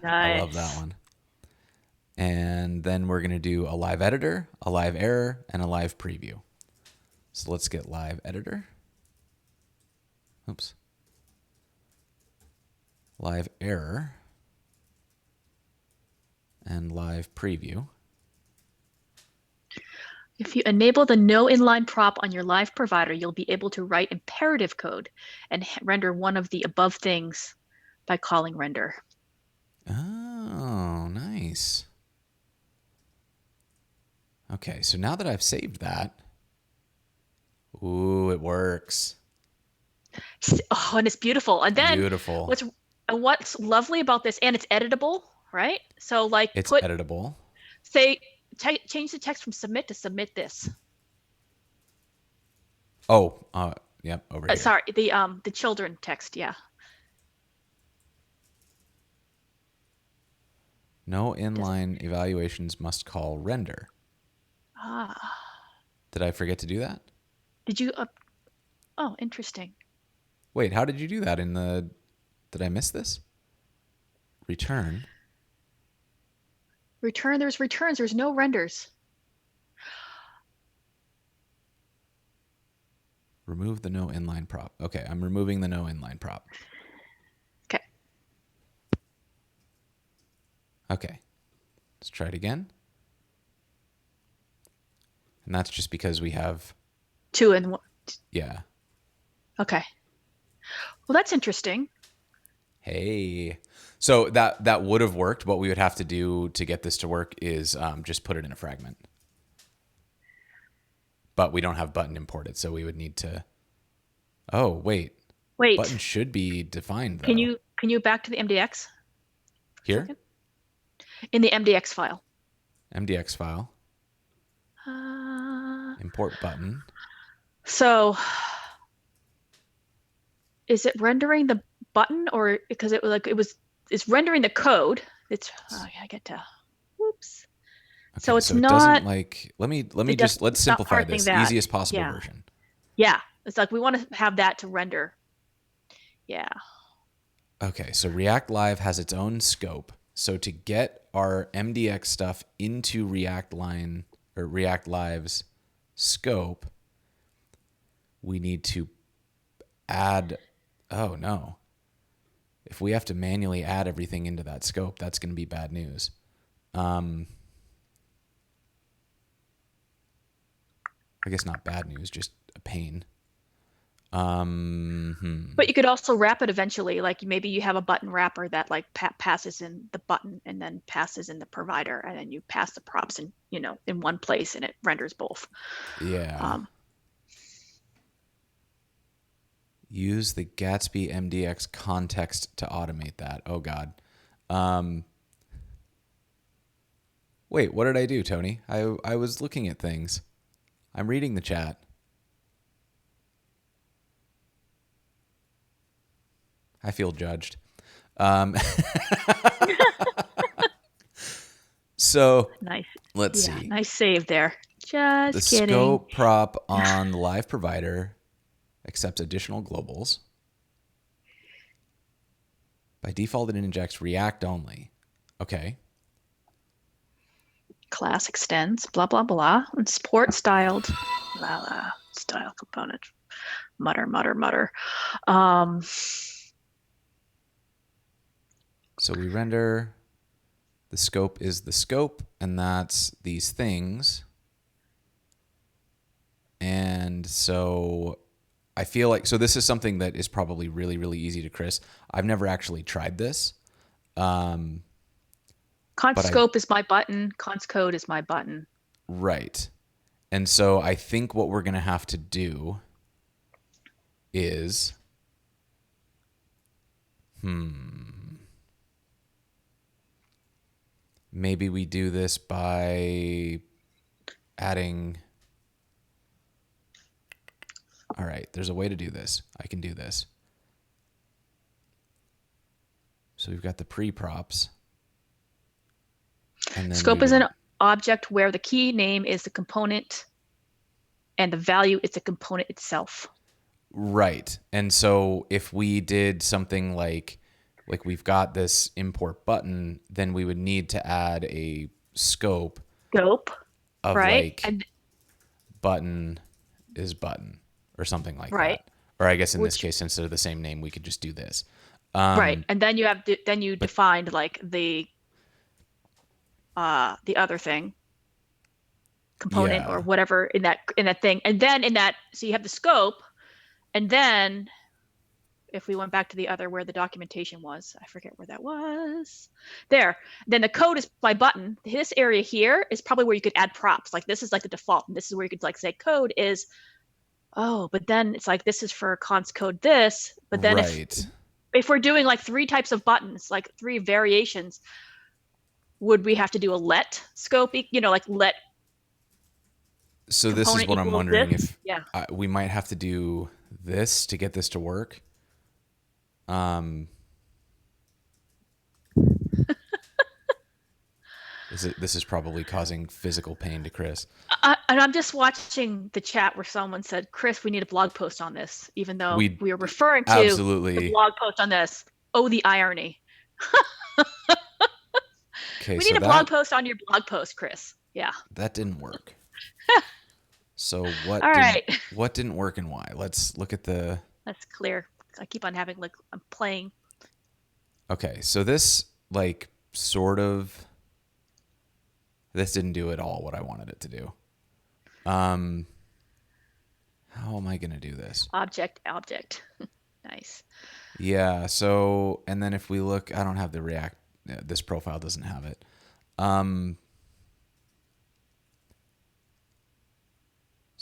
I love that one. And then we're going to do a live editor, a live error, and a live preview. So let's get live editor. Oops. Live error and live preview. If you enable the no inline prop on your live provider, you'll be able to write imperative code and render one of the above things by calling render. Oh, nice. Okay, so now that I've saved that, ooh, it works. Oh, and it's beautiful. And then beautiful. What's lovely about this, and it's editable, right? So like it's editable. Say change the text from submit to submit this. Oh, yep, over here. Sorry, the children text, yeah. No inline evaluations must call render. Did I forget to do that? Did you? Oh, interesting. Wait, how did you do that in the? Did I miss this? Return. Return. There's returns. There's no renders. Remove the no inline prop. Okay, I'm removing the no inline prop. Okay. Okay. Let's try it again. And that's just because we have 2 and 1. Yeah. Okay. Well, that's interesting. Hey. So that would have worked. What we would have to do to get this to work is just put it in a fragment. But we don't have button imported, so we would need to. Oh, wait. Button should be defined, though. Can you back to the MDX? Here? In the MDX file. MDX file. Import button. So is it rendering the button, or because it's rendering the code? It's I get to whoops. Okay, so it's not. It doesn't like. Let me let's simplify this. Easiest possible version. Yeah, it's like we want to have that to render. Yeah. Okay, so React Live has its own scope. So to get our MDX stuff into React Live's scope, we need to add. Oh no! If we have to manually add everything into that scope, that's going to be bad news. I guess not bad news, just a pain. But you could also wrap it eventually. Like maybe you have a button wrapper that like passes in the button and then passes in the provider, and then you pass the props in in one place and it renders both. Yeah. Use the gatsby-mdx context to automate that. Oh God. Wait, what did I do, Tony? I was looking at things. I'm reading the chat. I feel judged. So nice. Let's see. Nice save there. Just kidding. The scope prop on the live provider accepts additional globals. By default, it injects React only. Okay. Class extends, blah, blah, blah. And support styled, blah, blah, style component. Mutter, mutter, mutter. So we render, the scope is the scope, and that's these things. And so I feel like, so this is something that is probably really, really easy to Chris. I've never actually tried this. Const But scope is my button. Const code is my button. right. And so I think what we're going to have to do is, maybe we do this by adding, all right, there's a way to do this. I can do this. So we've got the pre-props. And then Scope is an object where the key name is the component and the value is the component itself. Right. And so if we did something like we've got this import button, then we would need to add a scope of right? Like and button is button or something like right. that. Or I guess in this case, since they're the same name, we could just do this. Right. And then you have defined like the other thing component or whatever in that thing. And then so you have the scope, and then if we went back to the other where the documentation was, I forget where that was. There. Then the code is by button. This area here is probably where you could add props. Like this is like the default, and this is where you could like say code is, but then it's like this is for const code this, but then if we're doing like 3 types of buttons, like 3 variations, would we have to do a let scope, like let? So this is what I'm wondering if we might have to do this to get this to work. This is probably causing physical pain to Chris. And I'm just watching the chat where someone said, Chris, we need a blog post on this, even though we are referring to the blog post on this. Oh, the irony. Okay, we need a blog post on your blog post, Chris. Yeah. That didn't work. So what didn't work and why? Let's look at the... That's clear. I keep on having I'm playing. Okay, so this this didn't do at all what I wanted it to do. How am I going to do this? Object. Nice. Yeah, so, and then if we look, I don't have the React, this profile doesn't have it.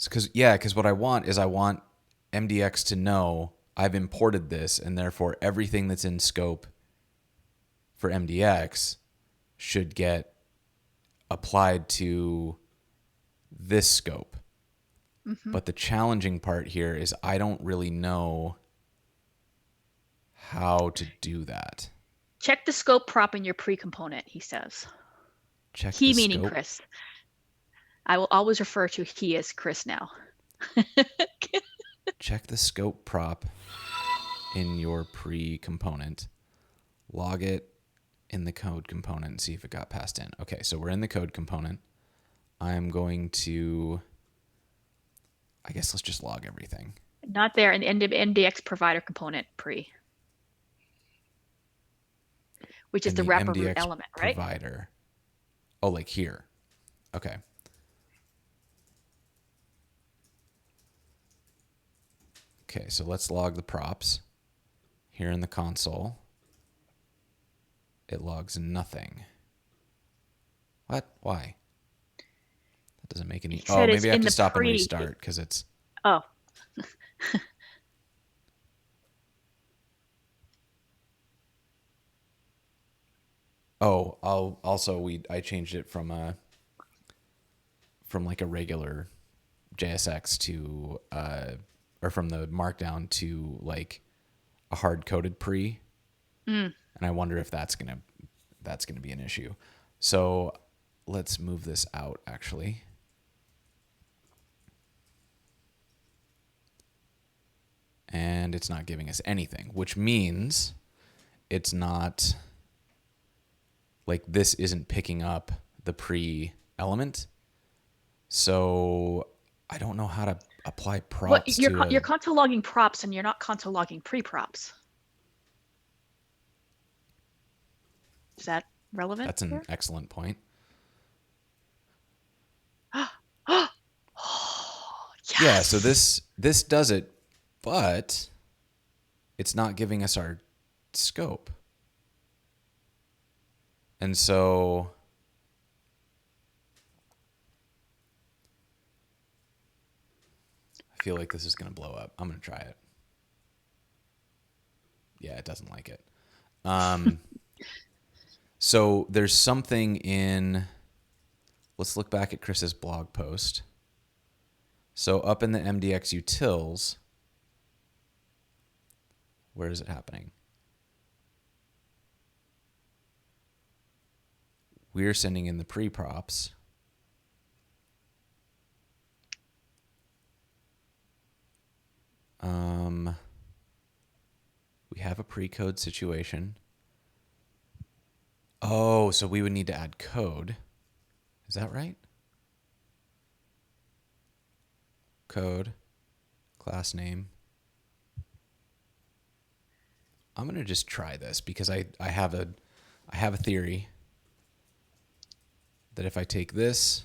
Because what I want is MDX to know I've imported this, and therefore everything that's in scope for MDX should get applied to this scope. Mm-hmm. But the challenging part here is I don't really know how to do that. Check the scope prop in your pre-component, he says. Check he meaning scope. Chris. I will always refer to he as Chris now. Check the scope prop in your pre-component. Log it in the code component and see if it got passed in. Okay, so we're in the code component. I'm going to, I guess let's just log everything. Not there in the MDX provider component pre. Which is the wrapper root element, right? Provider. Oh, like here. Okay. Okay, so let's log the props. Here in the console, it logs nothing. What? Why? That doesn't make any... Oh, maybe I have to stop and restart because it's... Oh. I changed it from like a regular JSX to or from the markdown to like a hard coded pre. And I wonder if that's gonna be an issue. So let's move this out actually. And it's not giving us anything, which means it's not like this isn't picking up the pre element. So I don't know how to apply props. You're console logging props and you're not console logging pre-props. Is that relevant? That's an excellent point. Yes. Yeah, so this does it but it's not giving us our scope. And so I feel like this is going to blow up. I'm going to try it. Yeah, it doesn't like it. So there's something in, let's look back at Chris's blog post. So up in the MDX utils, where is it happening? We're sending in the pre-props. We have a pre-code situation. Oh, so we would need to add code. Is that right? Code, class name. I'm going to just try this because I have a theory that if I take this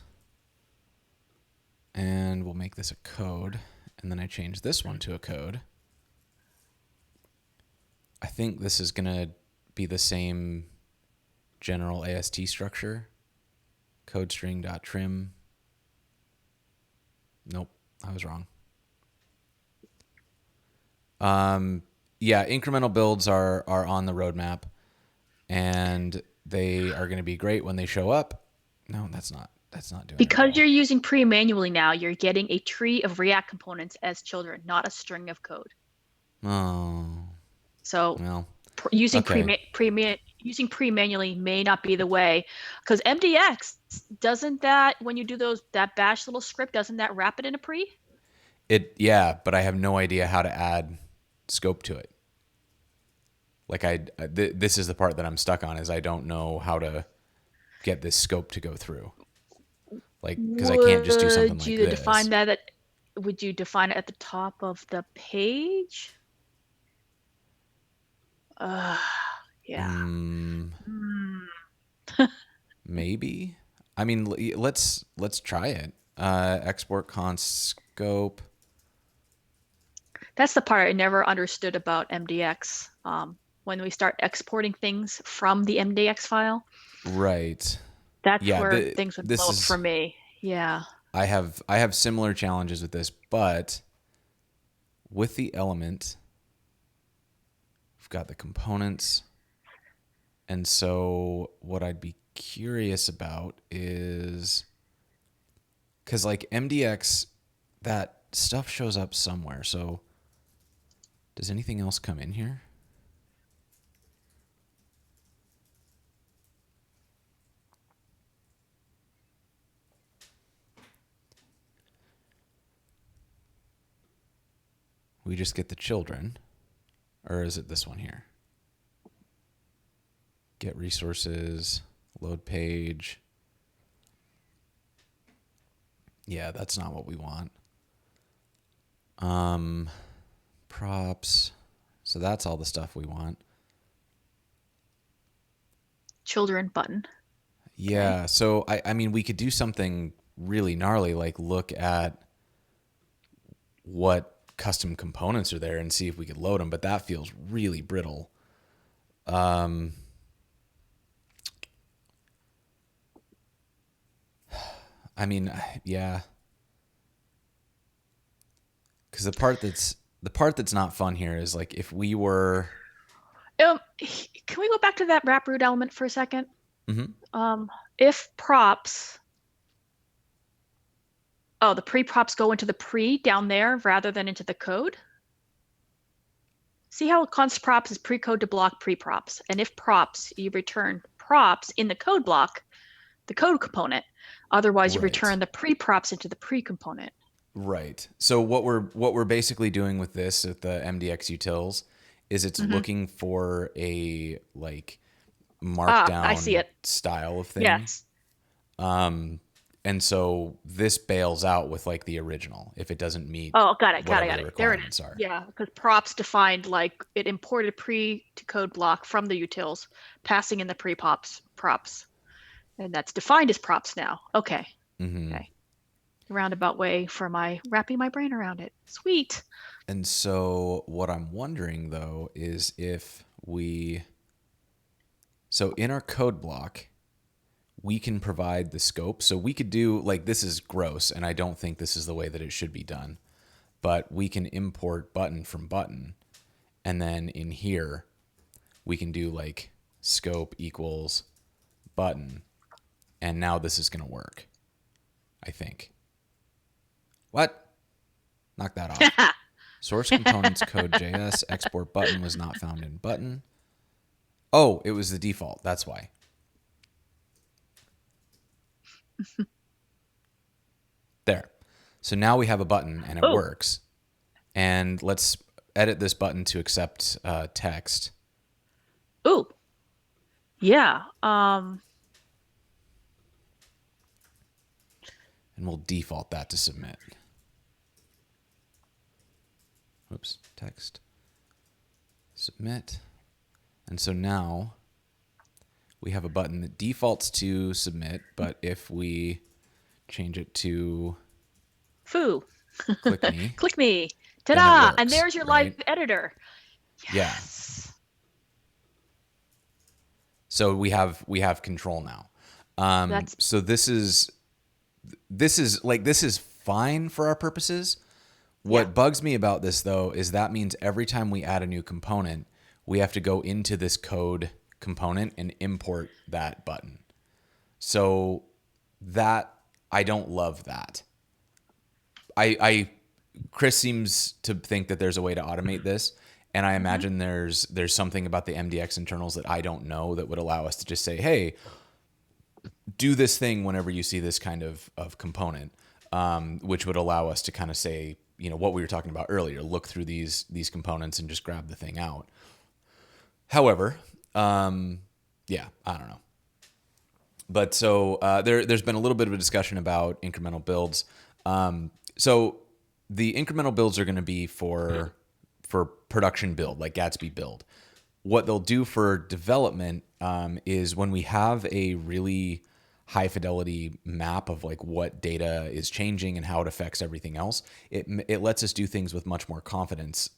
and we'll make this a code, and then I change this one to a code, I think this is going to be the same general AST structure. Code string.trim. Nope, I was wrong. Yeah, incremental builds are on the roadmap, and they are going to be great when they show up. No, that's not doing Because it you're using pre manually now, you're getting a tree of React components as children, not a string of code. Oh, So well, using okay. using pre manually may not be the way, because MDX doesn't that when you do that bash little script, doesn't that wrap it in a pre? Yeah, but I have no idea how to add scope to it. Like this is the part that I'm stuck on, is I don't know how to get this scope to go through. Like, because I can't just do something Would like you define this. that would you define it at the top of the page? Yeah. Maybe. I mean, let's try it. Export const scope. That's the part I never understood about MDX. When we start exporting things from the MDX file, Right. that's Yeah. where things would This blow up for is. me. Yeah. I have similar challenges with this, but with the element, we've got the components, and so what I'd be curious about is, because like MDX, that stuff shows up somewhere. So does anything else come in here? We just get the children, or is it this one here? Get resources, load page. Yeah, that's not what we want. Props. So that's all the stuff we want. Children button. Yeah. Okay. So I mean, we could do something really gnarly, like look at what custom components are there and see if we could load them, but that feels really brittle. I mean, yeah. Because the part that's not fun here is like if we were. Can we go back to that wrap root element for a second? Mm-hmm. If props, the pre-props go into the pre down there rather than into the code. See how const props is pre-code to block pre-props, and if props, you return props in the code block, the code component. Otherwise, you return the pre-props into the pre-component. Right. So what we're basically doing with this at the MDX utils is it's looking for a like markdown I see it. style of thing. Yes. And so this bails out with like the original if it doesn't meet. Got it. The there it is. Are. Yeah, because props defined like it imported pre to code block from the utils, passing in the pre-props, and that's defined as props now. Okay. Mm-hmm. Okay. Roundabout way for my wrapping my brain around it. Sweet. And so what I'm wondering though is if so in our code block, we can provide the scope. So we could do like, this is gross, and I don't think this is the way that it should be done, but we can import button from button. And then in here, we can do like scope equals button. And now this is going to work, I think. What? Knock that off. Source components code JS export button was not found in button. Oh, it was the default. That's why. There. So now we have a button and it works. And let's edit this button to accept text. Ooh. Yeah. And we'll default that to submit. Oops, text. Submit. And so now we have a button that defaults to submit, but if we change it to Foo. click me. Click me. Ta-da! Works, and there's your live editor. Yeah. Yes. So we have control now. So this is fine for our purposes. What bugs me about this though is that means every time we add a new component, we have to go into this code component and import that button. So that I don't love that. Chris seems to think that there's a way to automate this, and I imagine there's something about the MDX internals that I don't know that would allow us to just say, hey, do this thing whenever you see this kind of component, which would allow us to kind of say, what we were talking about earlier, look through these components and just grab the thing out. However, I don't know. But so there's been a little bit of a discussion about incremental builds. So the incremental builds are going to be for production build, like Gatsby build. What they'll do for development is when we have a really high fidelity map of like what data is changing and how it affects everything else, it lets us do things with much more confidence,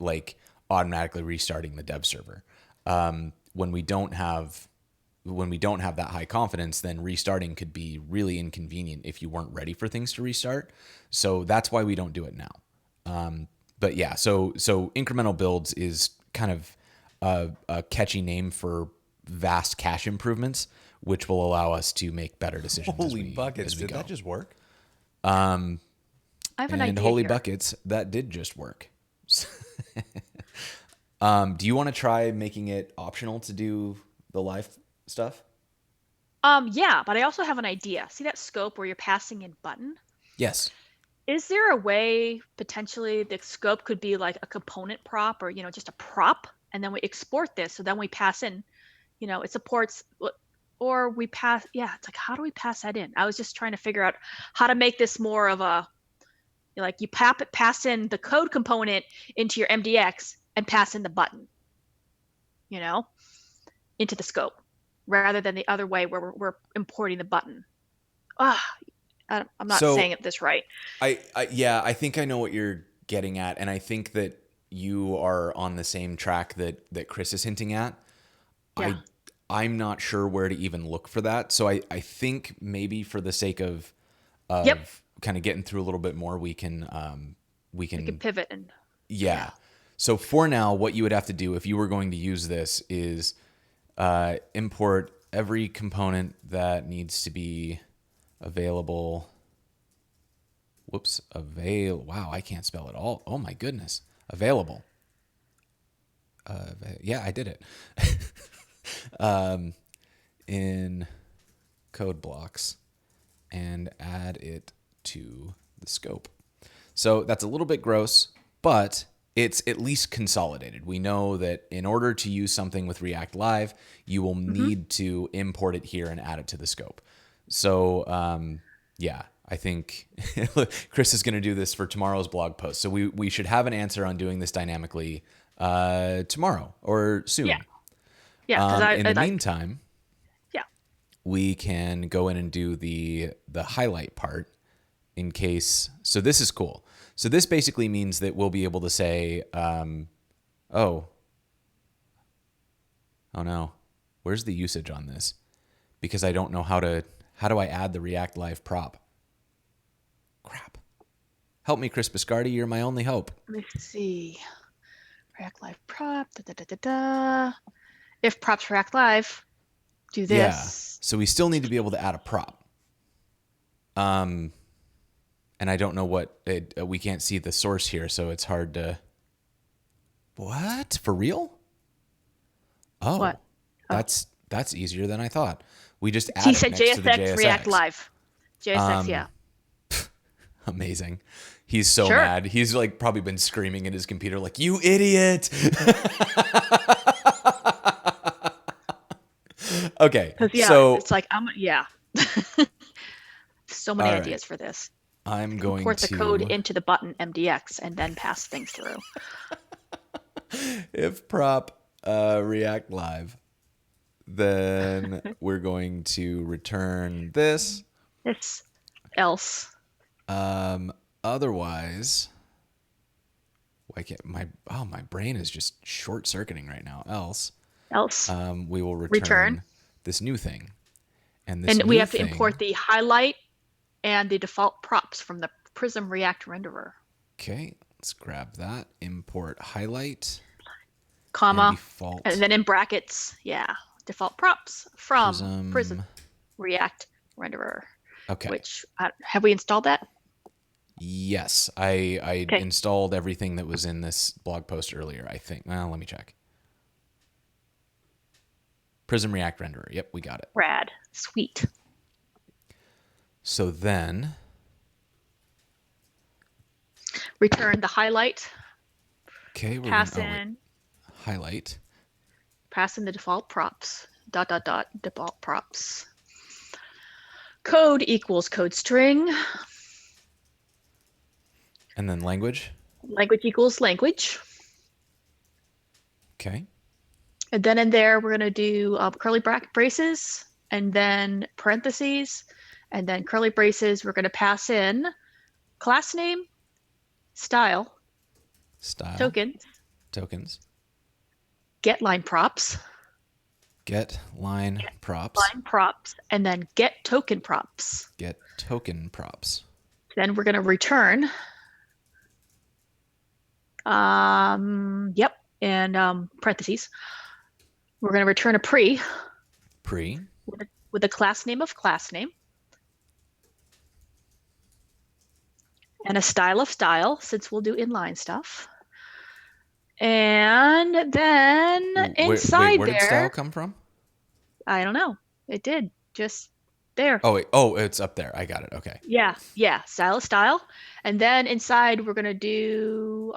like automatically restarting the dev server. When we don't have that high confidence, then restarting could be really inconvenient if you weren't ready for things to restart. So that's why we don't do it now. But yeah, so incremental builds is kind of a catchy name for vast cache improvements, which will allow us to make better decisions. Holy buckets! Did that just work? I have an idea holy here. buckets, that did just work. Do you want to try making it optional to do the live stuff? Yeah, but I also have an idea. See that scope where you're passing in button? Yes. Is there a way potentially the scope could be like a component prop or, just a prop, and then we export this, so then we pass in, it supports, or we pass, it's like, how do we pass that in? I was just trying to figure out how to make this more of a, like you pass in the code component into your MDX and pass in the button, into the scope, rather than the other way where we're importing the button. I'm not saying this right. I think I know what you're getting at, and I think that you are on the same track that Chris is hinting at. Yeah. I'm not sure where to even look for that. So I think maybe for the sake of kind of getting through a little bit more, we can pivot and So for now, what you would have to do if you were going to use this is import every component that needs to be available. Wow, I can't spell it all. Oh my goodness. Available. I did it. In code blocks and add it to the scope. So that's a little bit gross, but it's at least consolidated. We know that in order to use something with React Live, you will need to import it here and add it to the scope. So I think Chris is going to do this for tomorrow's blog post. So we should have an answer on doing this dynamically tomorrow or soon. In the meantime, we can go in and do the highlight part in case. So this is cool. So this basically means that we'll be able to say, oh no, where's the usage on this? Because I don't know how do I add the React Live prop? Crap. Help me, Chris Biscardi. You're my only hope. Let me see. React Live prop. If props React Live, do this. Yeah. So we still need to be able to add a prop. And I don't know what we can't see the source here, so it's hard to. What? For real? Oh, what? That's easier than I thought. We just add He it said next to the JSX JSX. React Live. JSX, yeah. Amazing. He's so Sure. mad. He's like probably been screaming at his computer like, "You idiot!" Okay. Yeah, so it's like so many All ideas for this. I'm going Import to the code into the button MDX and then pass things through. if prop React Live, then we're going to return this. This else. Otherwise, why can't my brain is just short circuiting right now. Else, we will return this new thing, and we have to import the highlight and the default props from the prism-react-renderer. Okay, let's grab that. Import highlight, comma, and default, and then in brackets, default props from prism-react-renderer. Okay. Which have we installed that? Yes, I installed everything that was in this blog post earlier, I think. Well, let me check. Prism React Renderer. Yep, we got it. Rad. Sweet. So then return the highlight. Okay, we're pass gonna, in highlight. Pass in the default props. ... default props. Code equals code string. And then language. Language equals language. Okay. And then in there, we're going to do curly braces and then parentheses and then curly braces. We're going to pass in class name, style, tokens, get line props, and then get token props. Then we're going to return. And parentheses. We're going to return a pre with a class name of class name and a style of style, since we'll do inline stuff. And then inside where did style come from? I don't know. It did just there. Oh, it's up there. I got it. Okay. Yeah. Style of style. And then inside we're going to do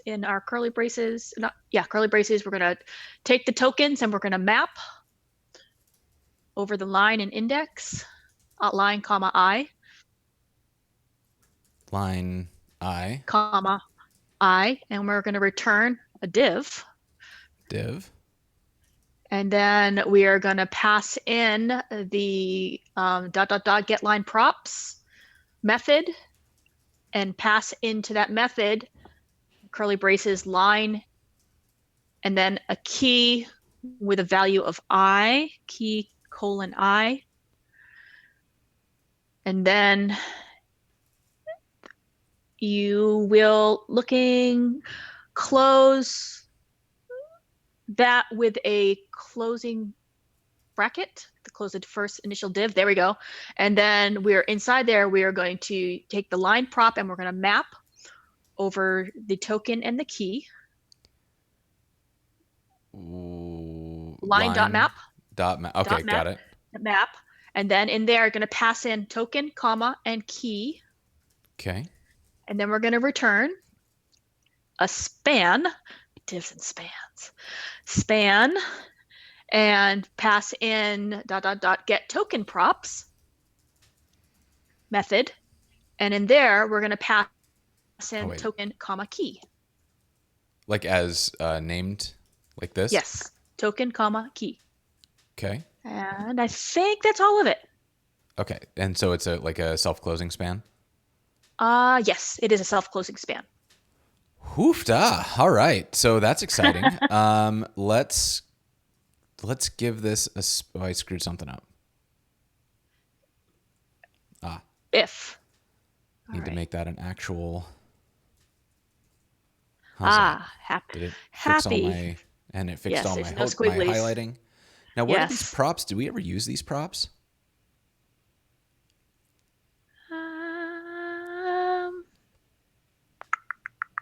in our curly braces, we're going to take the tokens and we're going to map over the line and index, line, comma, I. Line, I. Comma, I. And we're going to return a div. And then we are going to pass in the ... get line props method and pass into that method curly braces line and then a key with a value of I, key colon I. And then you will close that with a closing bracket to close the first initial div. There we go. And then we're inside there, we are going to take the line prop and we're going to map over the token and the key. Line.map. Okay, got it. Map. And then in there, going to pass in token, comma, and key. Okay. And then we're going to return a span, divs and spans, span, and pass in ... get token props method. And in there, we're going to pass in token, comma, key. Like as named like this? Yes. Token, comma, key. Okay. And I think that's all of it. Okay. And so it's like a self-closing span? Yes, it is a self-closing span. Hoofda. All right. So that's exciting. Let's give this a. Oh, I screwed something up. If. Need to make that an actual. Happy. Did it fix all my? And it fixed all my no my highlighting. Now, what are these props? Do we ever use these props?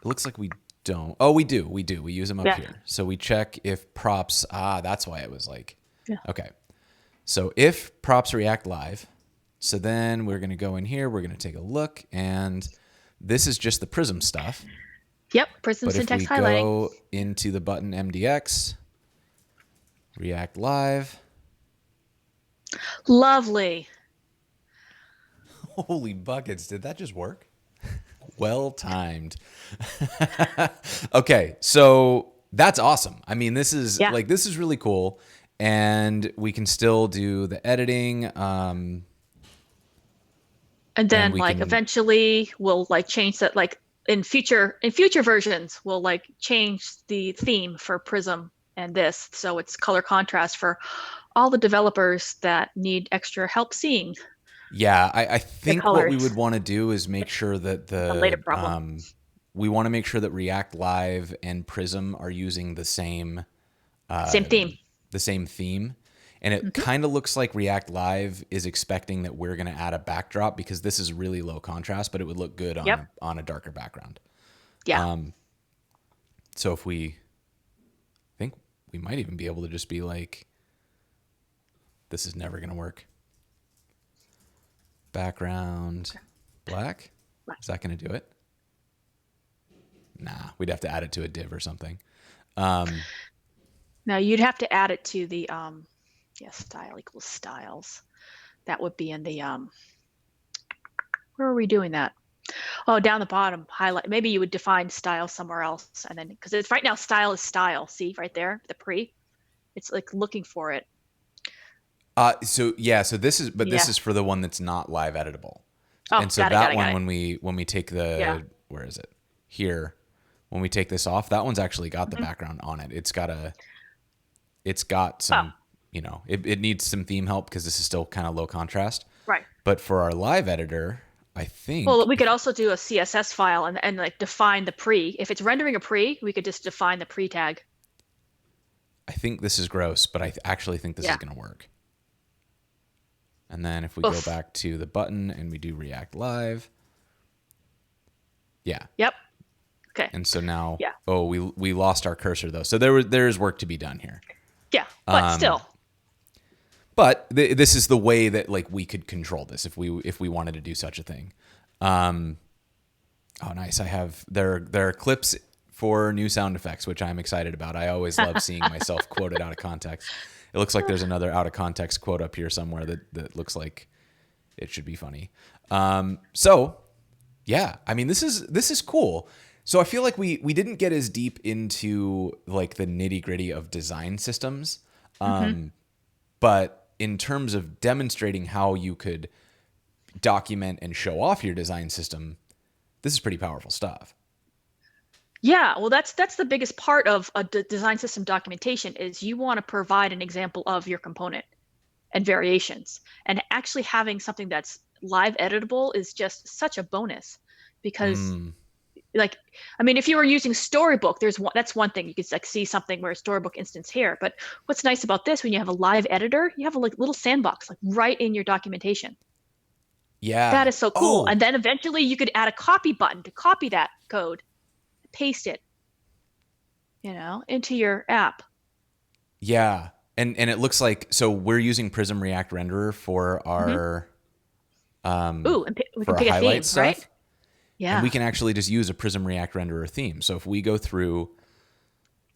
It looks like we don't. Oh, we do. We do. We use them up here. So we check if props. That's why it was like. Yeah. Okay. So if props react live, so then we're going to go in here. We're going to take a look, and this is just the Prism stuff. Yep, Prism syntax highlighting. But if we go into the button MDX, React Live. Lovely. Holy buckets. Did that just work? Well timed. Okay, so that's awesome. I mean, this is this is really cool, and we can still do the editing. And then eventually we'll change that in future versions we'll change the theme for Prism and this, so it's color contrast for all the developers that need extra help seeing. Yeah, I think what we would want to do is make sure that we want to make sure that React Live and Prism are using the same theme. The same theme. And it kind of looks like React Live is expecting that we're going to add a backdrop because this is really low contrast, but it would look good on a darker background. Yeah. So if we think we might even be able to just be like, this is never going to work. Background black. Is that going to do it? Nah, we'd have to add it to a div or something. No, you'd have to add it to the style equals styles. That would be in the where are we doing that? Oh, down the bottom, highlight. Maybe you would define style somewhere else, and then because it's right now style is style. See right there, the pre. It's like looking for it. So this is for the one that's not live editable. Oh, and so when we take the where is it? Here. When we take this off, that one's actually got the background on it. It's got some, it needs some theme help because this is still kind of low contrast. Right. But for our live editor, I think. Well, we could also do a CSS file and define the pre. If it's rendering a pre, we could just define the pre tag. I think this is gross, but I actually think this is going to work. And then if we go back to the button and we do React Live. Yeah. Yep. Okay. And so now, we lost our cursor though. So there's work to be done here. Yeah, but still. But this is the way that we could control this if we wanted to do such a thing. Oh, nice. There are clips for new sound effects, which I'm excited about. I always love seeing myself quoted out of context. It looks like there's another out of context quote up here somewhere that looks like it should be funny. So yeah, I mean, this is cool. So I feel like we didn't get as deep into the nitty gritty of design systems. But in terms of demonstrating how you could document and show off your design system, this is pretty powerful stuff. Yeah, well, that's the biggest part of a design system documentation is you want to provide an example of your component and variations. And actually having something that's live editable is just such a bonus because if you were using Storybook, that's one thing. You could see something where Storybook instance here. But what's nice about this, when you have a live editor, you have a little sandbox right in your documentation. Yeah. That is so cool. And then eventually you could add a copy button to copy that code, paste it, into your app. Yeah. And it looks like, so we're using prism-react-renderer for our and we can pick a theme, stuff. Right? Yeah. And we can actually just use a prism-react-renderer theme. So if we go through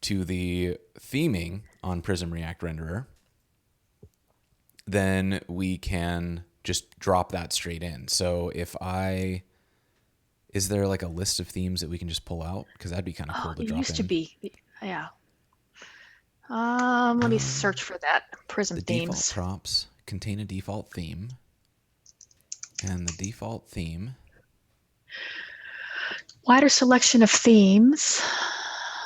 to the theming on prism-react-renderer, then we can just drop that straight in. So is there a list of themes that we can just pull out? Because that'd be kind of cool to drop in. It used to be, yeah. Let me search for that. Prism Themes. Default props contain a default theme. And the default theme. Wider selection of themes.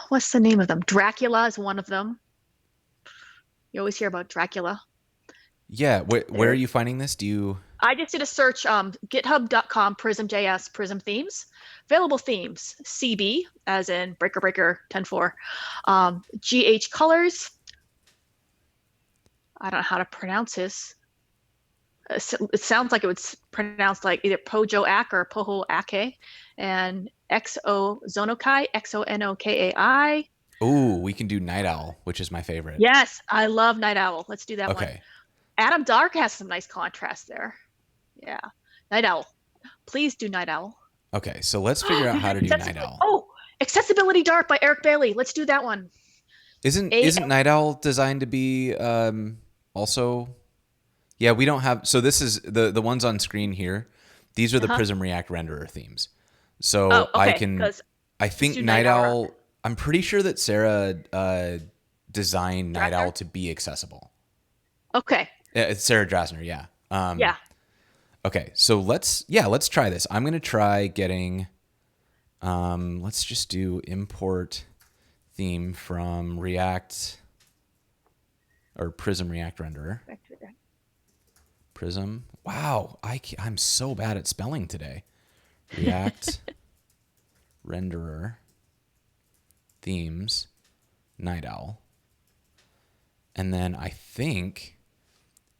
What's the name of them? Dracula is one of them. You always hear about Dracula. Yeah, where are you finding this? Do you? I just did a search, github.com, prism.js, Prism Themes. Available themes, CB, as in Breaker Breaker 10.4, GH Colors. I don't know how to pronounce this. It sounds like it would pronounce like either Pojo-ak or Poho-ake. And XO Zonokai, XONOKAI. Oh, we can do Night Owl, which is my favorite. Yes, I love Night Owl. Let's do that one. Okay. Adam Dark has some nice contrast there. Yeah. Night Owl. Please do Night Owl. Okay, so let's figure out how to do Night Owl. Oh, Accessibility Dark by Eric Bailey. Let's do that one. Isn't Night Owl designed to be also? Yeah, we don't have. So this is the ones on screen here. These are the prism-react-renderer themes. So I think Night Owl. I'm pretty sure that Sarah designed Night Owl to be accessible. Okay. It's Sarah Drasner, yeah. Yeah. Okay, so let's try this. I'm gonna try getting. Let's just do import theme from React or Prism React Renderer. Prism. Wow, I'm so bad at spelling today. React Renderer themes Night Owl. And then I think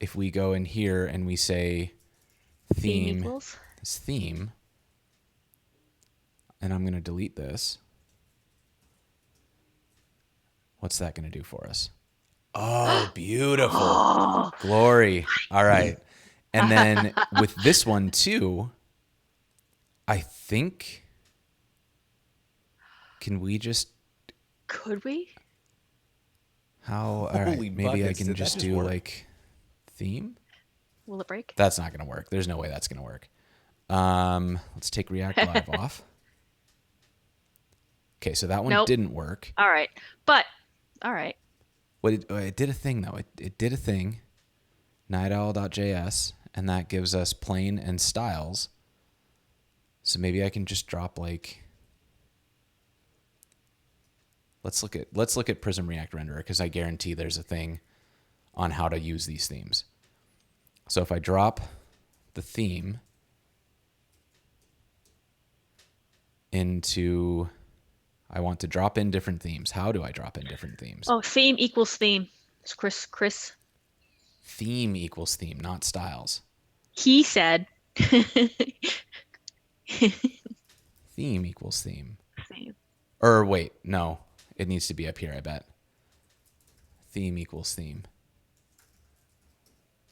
if we go in here and we say theme equals this theme, and I'm going to delete this. What's that going to do for us? Oh, beautiful. Glory. All right. And then with this one too, I think, could we? How? All right. Maybe I can just do like theme. Will it break? That's not going to work. There's no way that's going to work. Let's take React Live off. Okay, so that one didn't work. All right. But, all right. It did a thing, though. It did a thing. Nightowl.js, and that gives us plain and styles. So maybe I can just drop like... Let's look at Prism React Renderer, because I guarantee there's a thing on how to use these themes. So if I drop the theme into... I want to drop in different themes. How do I drop in different themes? Oh, theme equals theme. It's Chris. Theme equals theme, not styles. He said. Theme equals theme. Or wait, no. It needs to be up here, I bet. Theme equals theme.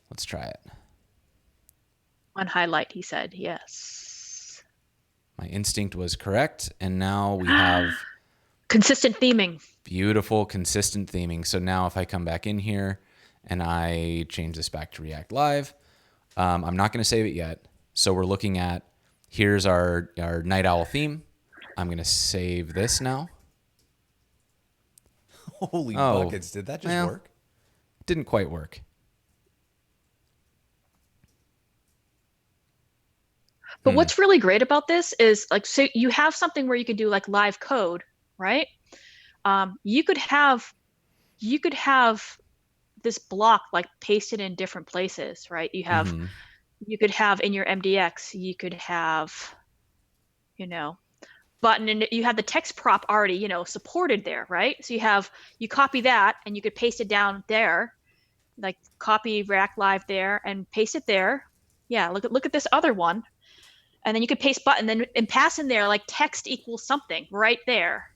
Let's try it. On highlight, he said, yes. My instinct was correct, and now we have... consistent theming. Beautiful, consistent theming. So now if I come back in here and I change this back to React Live, I'm not going to save it yet. So we're looking at, here's our Night Owl theme. I'm going to save this now. Holy buckets, did that just work? Didn't quite work. But what's really great about this is like, so you have something where you could do like live code, right? You could have this block like pasted in different places, right? You have, you could have in your MDX, you could have, button, and you have the text prop already, supported there, right? So you copy that and you could paste it down there, like copy React Live there and paste it there. Yeah, look at this other one. And then you could paste button and pass in there like text equals something right there.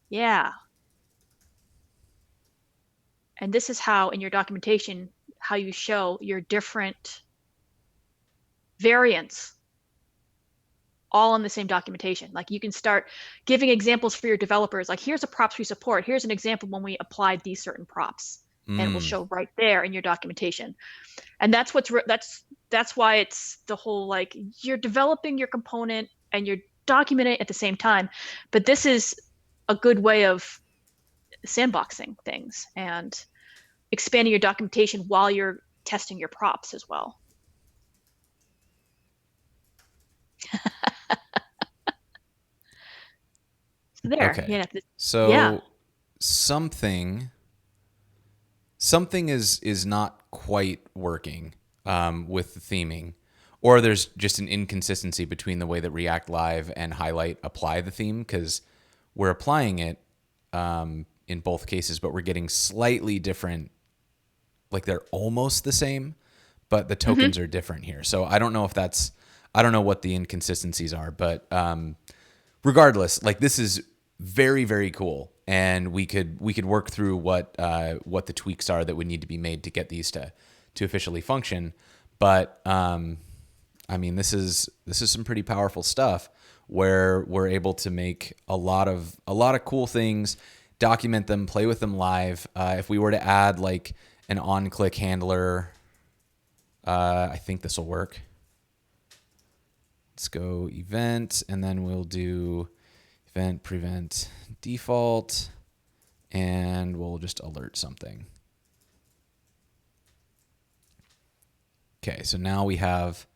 Yeah. And this is how in your documentation, how you show your different variants all in the same documentation. Like you can start giving examples for your developers. Like here's the props we support. Here's an example when we applied these certain props. And it will show right there in your documentation. And that's why it's the whole, like, you're developing your component and you're documenting it at the same time. But this is a good way of sandboxing things and expanding your documentation while you're testing your props as well. there. Okay. Yeah. So Yeah. something is not quite working with the theming, or there's just an inconsistency between the way that React Live and Highlight apply the theme, because we're applying it in both cases, but we're getting slightly different. Like they're almost the same, but the tokens are different here. So I don't know if I don't know what the inconsistencies are, but regardless, like this is very, very cool. And we could work through what the tweaks are that would need to be made to get these to officially function. But I mean, this is some pretty powerful stuff where we're able to make a lot of cool things, document them, play with them live. If we were to add like an on-click handler, I think this will work. Let's go event, and then we'll do event prevent default, and we'll just alert something. Okay, so now we have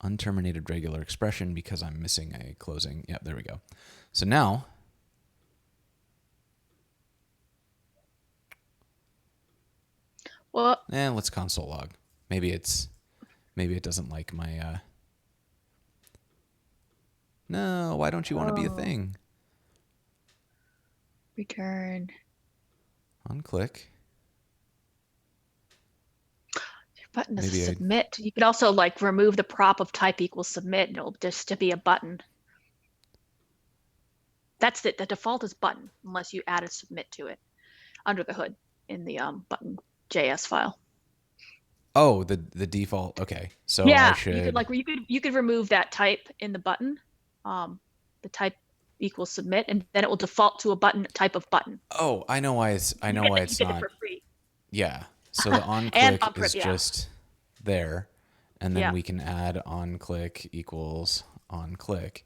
unterminated regular expression because I'm missing a closing. Yeah, there we go. So now, Well, let's console log. Maybe it doesn't like my. No, why don't you want to be a thing? return. Unclick. Your button is Maybe submit. You could also like remove the prop of type equals submit, and it'll just to be a button. That's it. The default is button unless you add a submit to it under the hood in the button JS file. Oh, the default. Okay, so yeah, I should. You could remove that type in the button, the type equals submit, and then it will default to a button type of button. Oh, I know why it's not. It for free. Yeah, so the on-click is just there, and then we can add on-click equals on-click,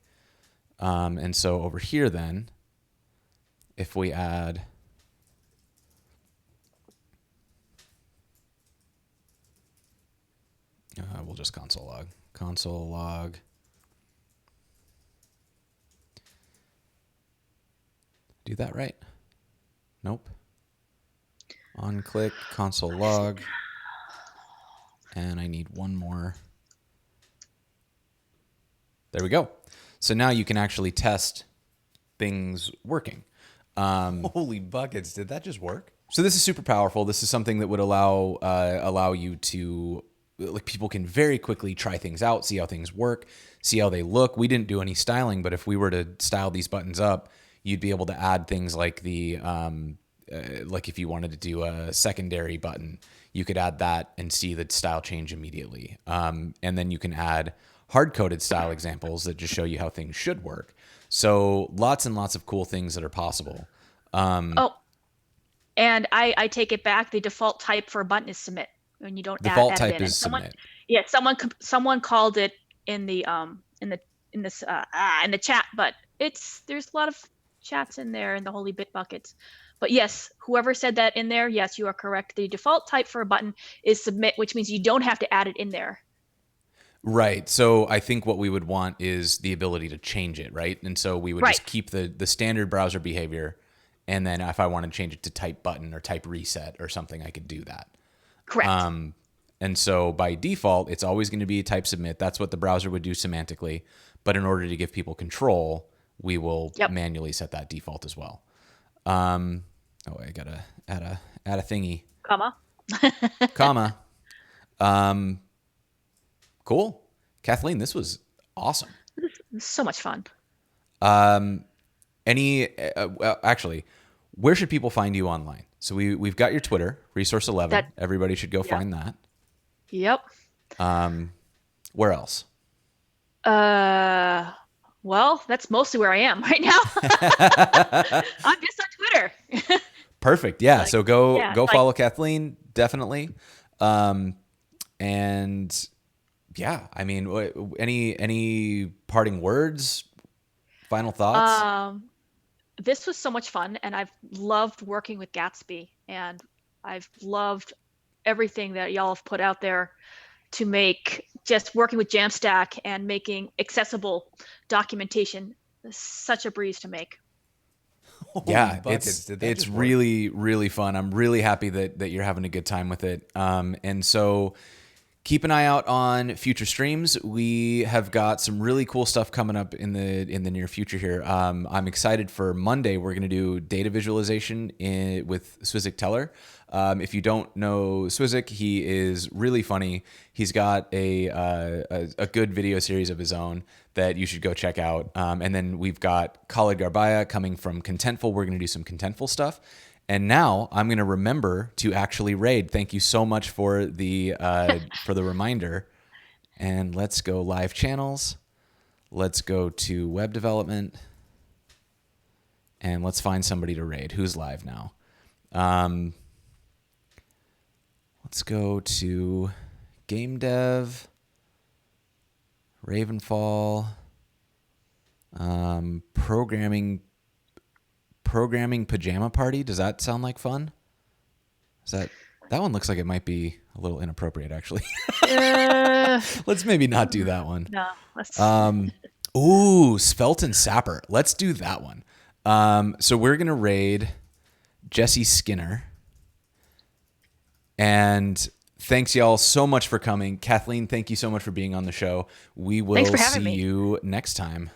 and so over here then, if we add. We'll just console log. Console log. Do that right? Nope. On click, console log. And I need one more. There we go. So now you can actually test things working. Holy buckets, did that just work? So this is super powerful. This is something that would allow you to, like, people can very quickly try things out, see how things work, see how they look. We didn't do any styling, but if we were to style these buttons up, you'd be able to add things like the, like if you wanted to do a secondary button, you could add that and see the style change immediately. And then you can add hard-coded style examples that just show you how things should work. So lots and lots of cool things that are possible. And I take it back. The default type for a button is submit. When you don't default add type it in. is submit. Yeah, someone called it in the in the chat, but there's a lot of chats in there in the holy bit buckets. But yes, whoever said that in there, yes, you are correct. The default type for a button is submit, which means you don't have to add it in there. Right. So I think what we would want is the ability to change it, right? And so we would just keep the standard browser behavior, and then if I want to change it to type button or type reset or something, I could do that. Correct. And so by default, it's always going to be type submit. That's what the browser would do semantically. But in order to give people control, we will manually set that default as well. I gotta add a thingy. Comma. Cool. Kathleen, this was awesome. So much fun. Actually, where should people find you online? So we've got your Twitter, Resource11. Everybody should go find that. Yep. Where else? Well, that's mostly where I am right now. I'm just on Twitter. Perfect. Yeah. So go follow Kathleen, definitely. And yeah, I mean, any parting words, final thoughts? This was so much fun, and I've loved working with Gatsby, and I've loved everything that y'all have put out there to make just working with Jamstack and making accessible documentation such a breeze to make. Yeah, buckets, did that it's just work? really, really fun. I'm really happy that you're having a good time with it. And so keep an eye out on future streams. We have got some really cool stuff coming up in the near future here. I'm excited for Monday. We're going to do data visualization with Swizik Teller. If you don't know Swizik, he is really funny. He's got a good video series of his own that you should go check out. And then we've got Khalid Garbaya coming from Contentful. We're going to do some Contentful stuff. And now I'm going to remember to actually raid. Thank you so much for the reminder. And let's go live channels. Let's go to web development. And let's find somebody to raid. Who's live now? Let's go to game dev, Ravenfall, programming pajama party. Does that sound like fun? That one looks like it might be a little inappropriate, actually. Let's maybe not do that one. No, let's. Ooh, Spelton Sapper. Let's do that one. So we're gonna raid Jesse Skinner. And thanks y'all so much for coming. Kathleen, thank you so much for being on the show. We will see you next time.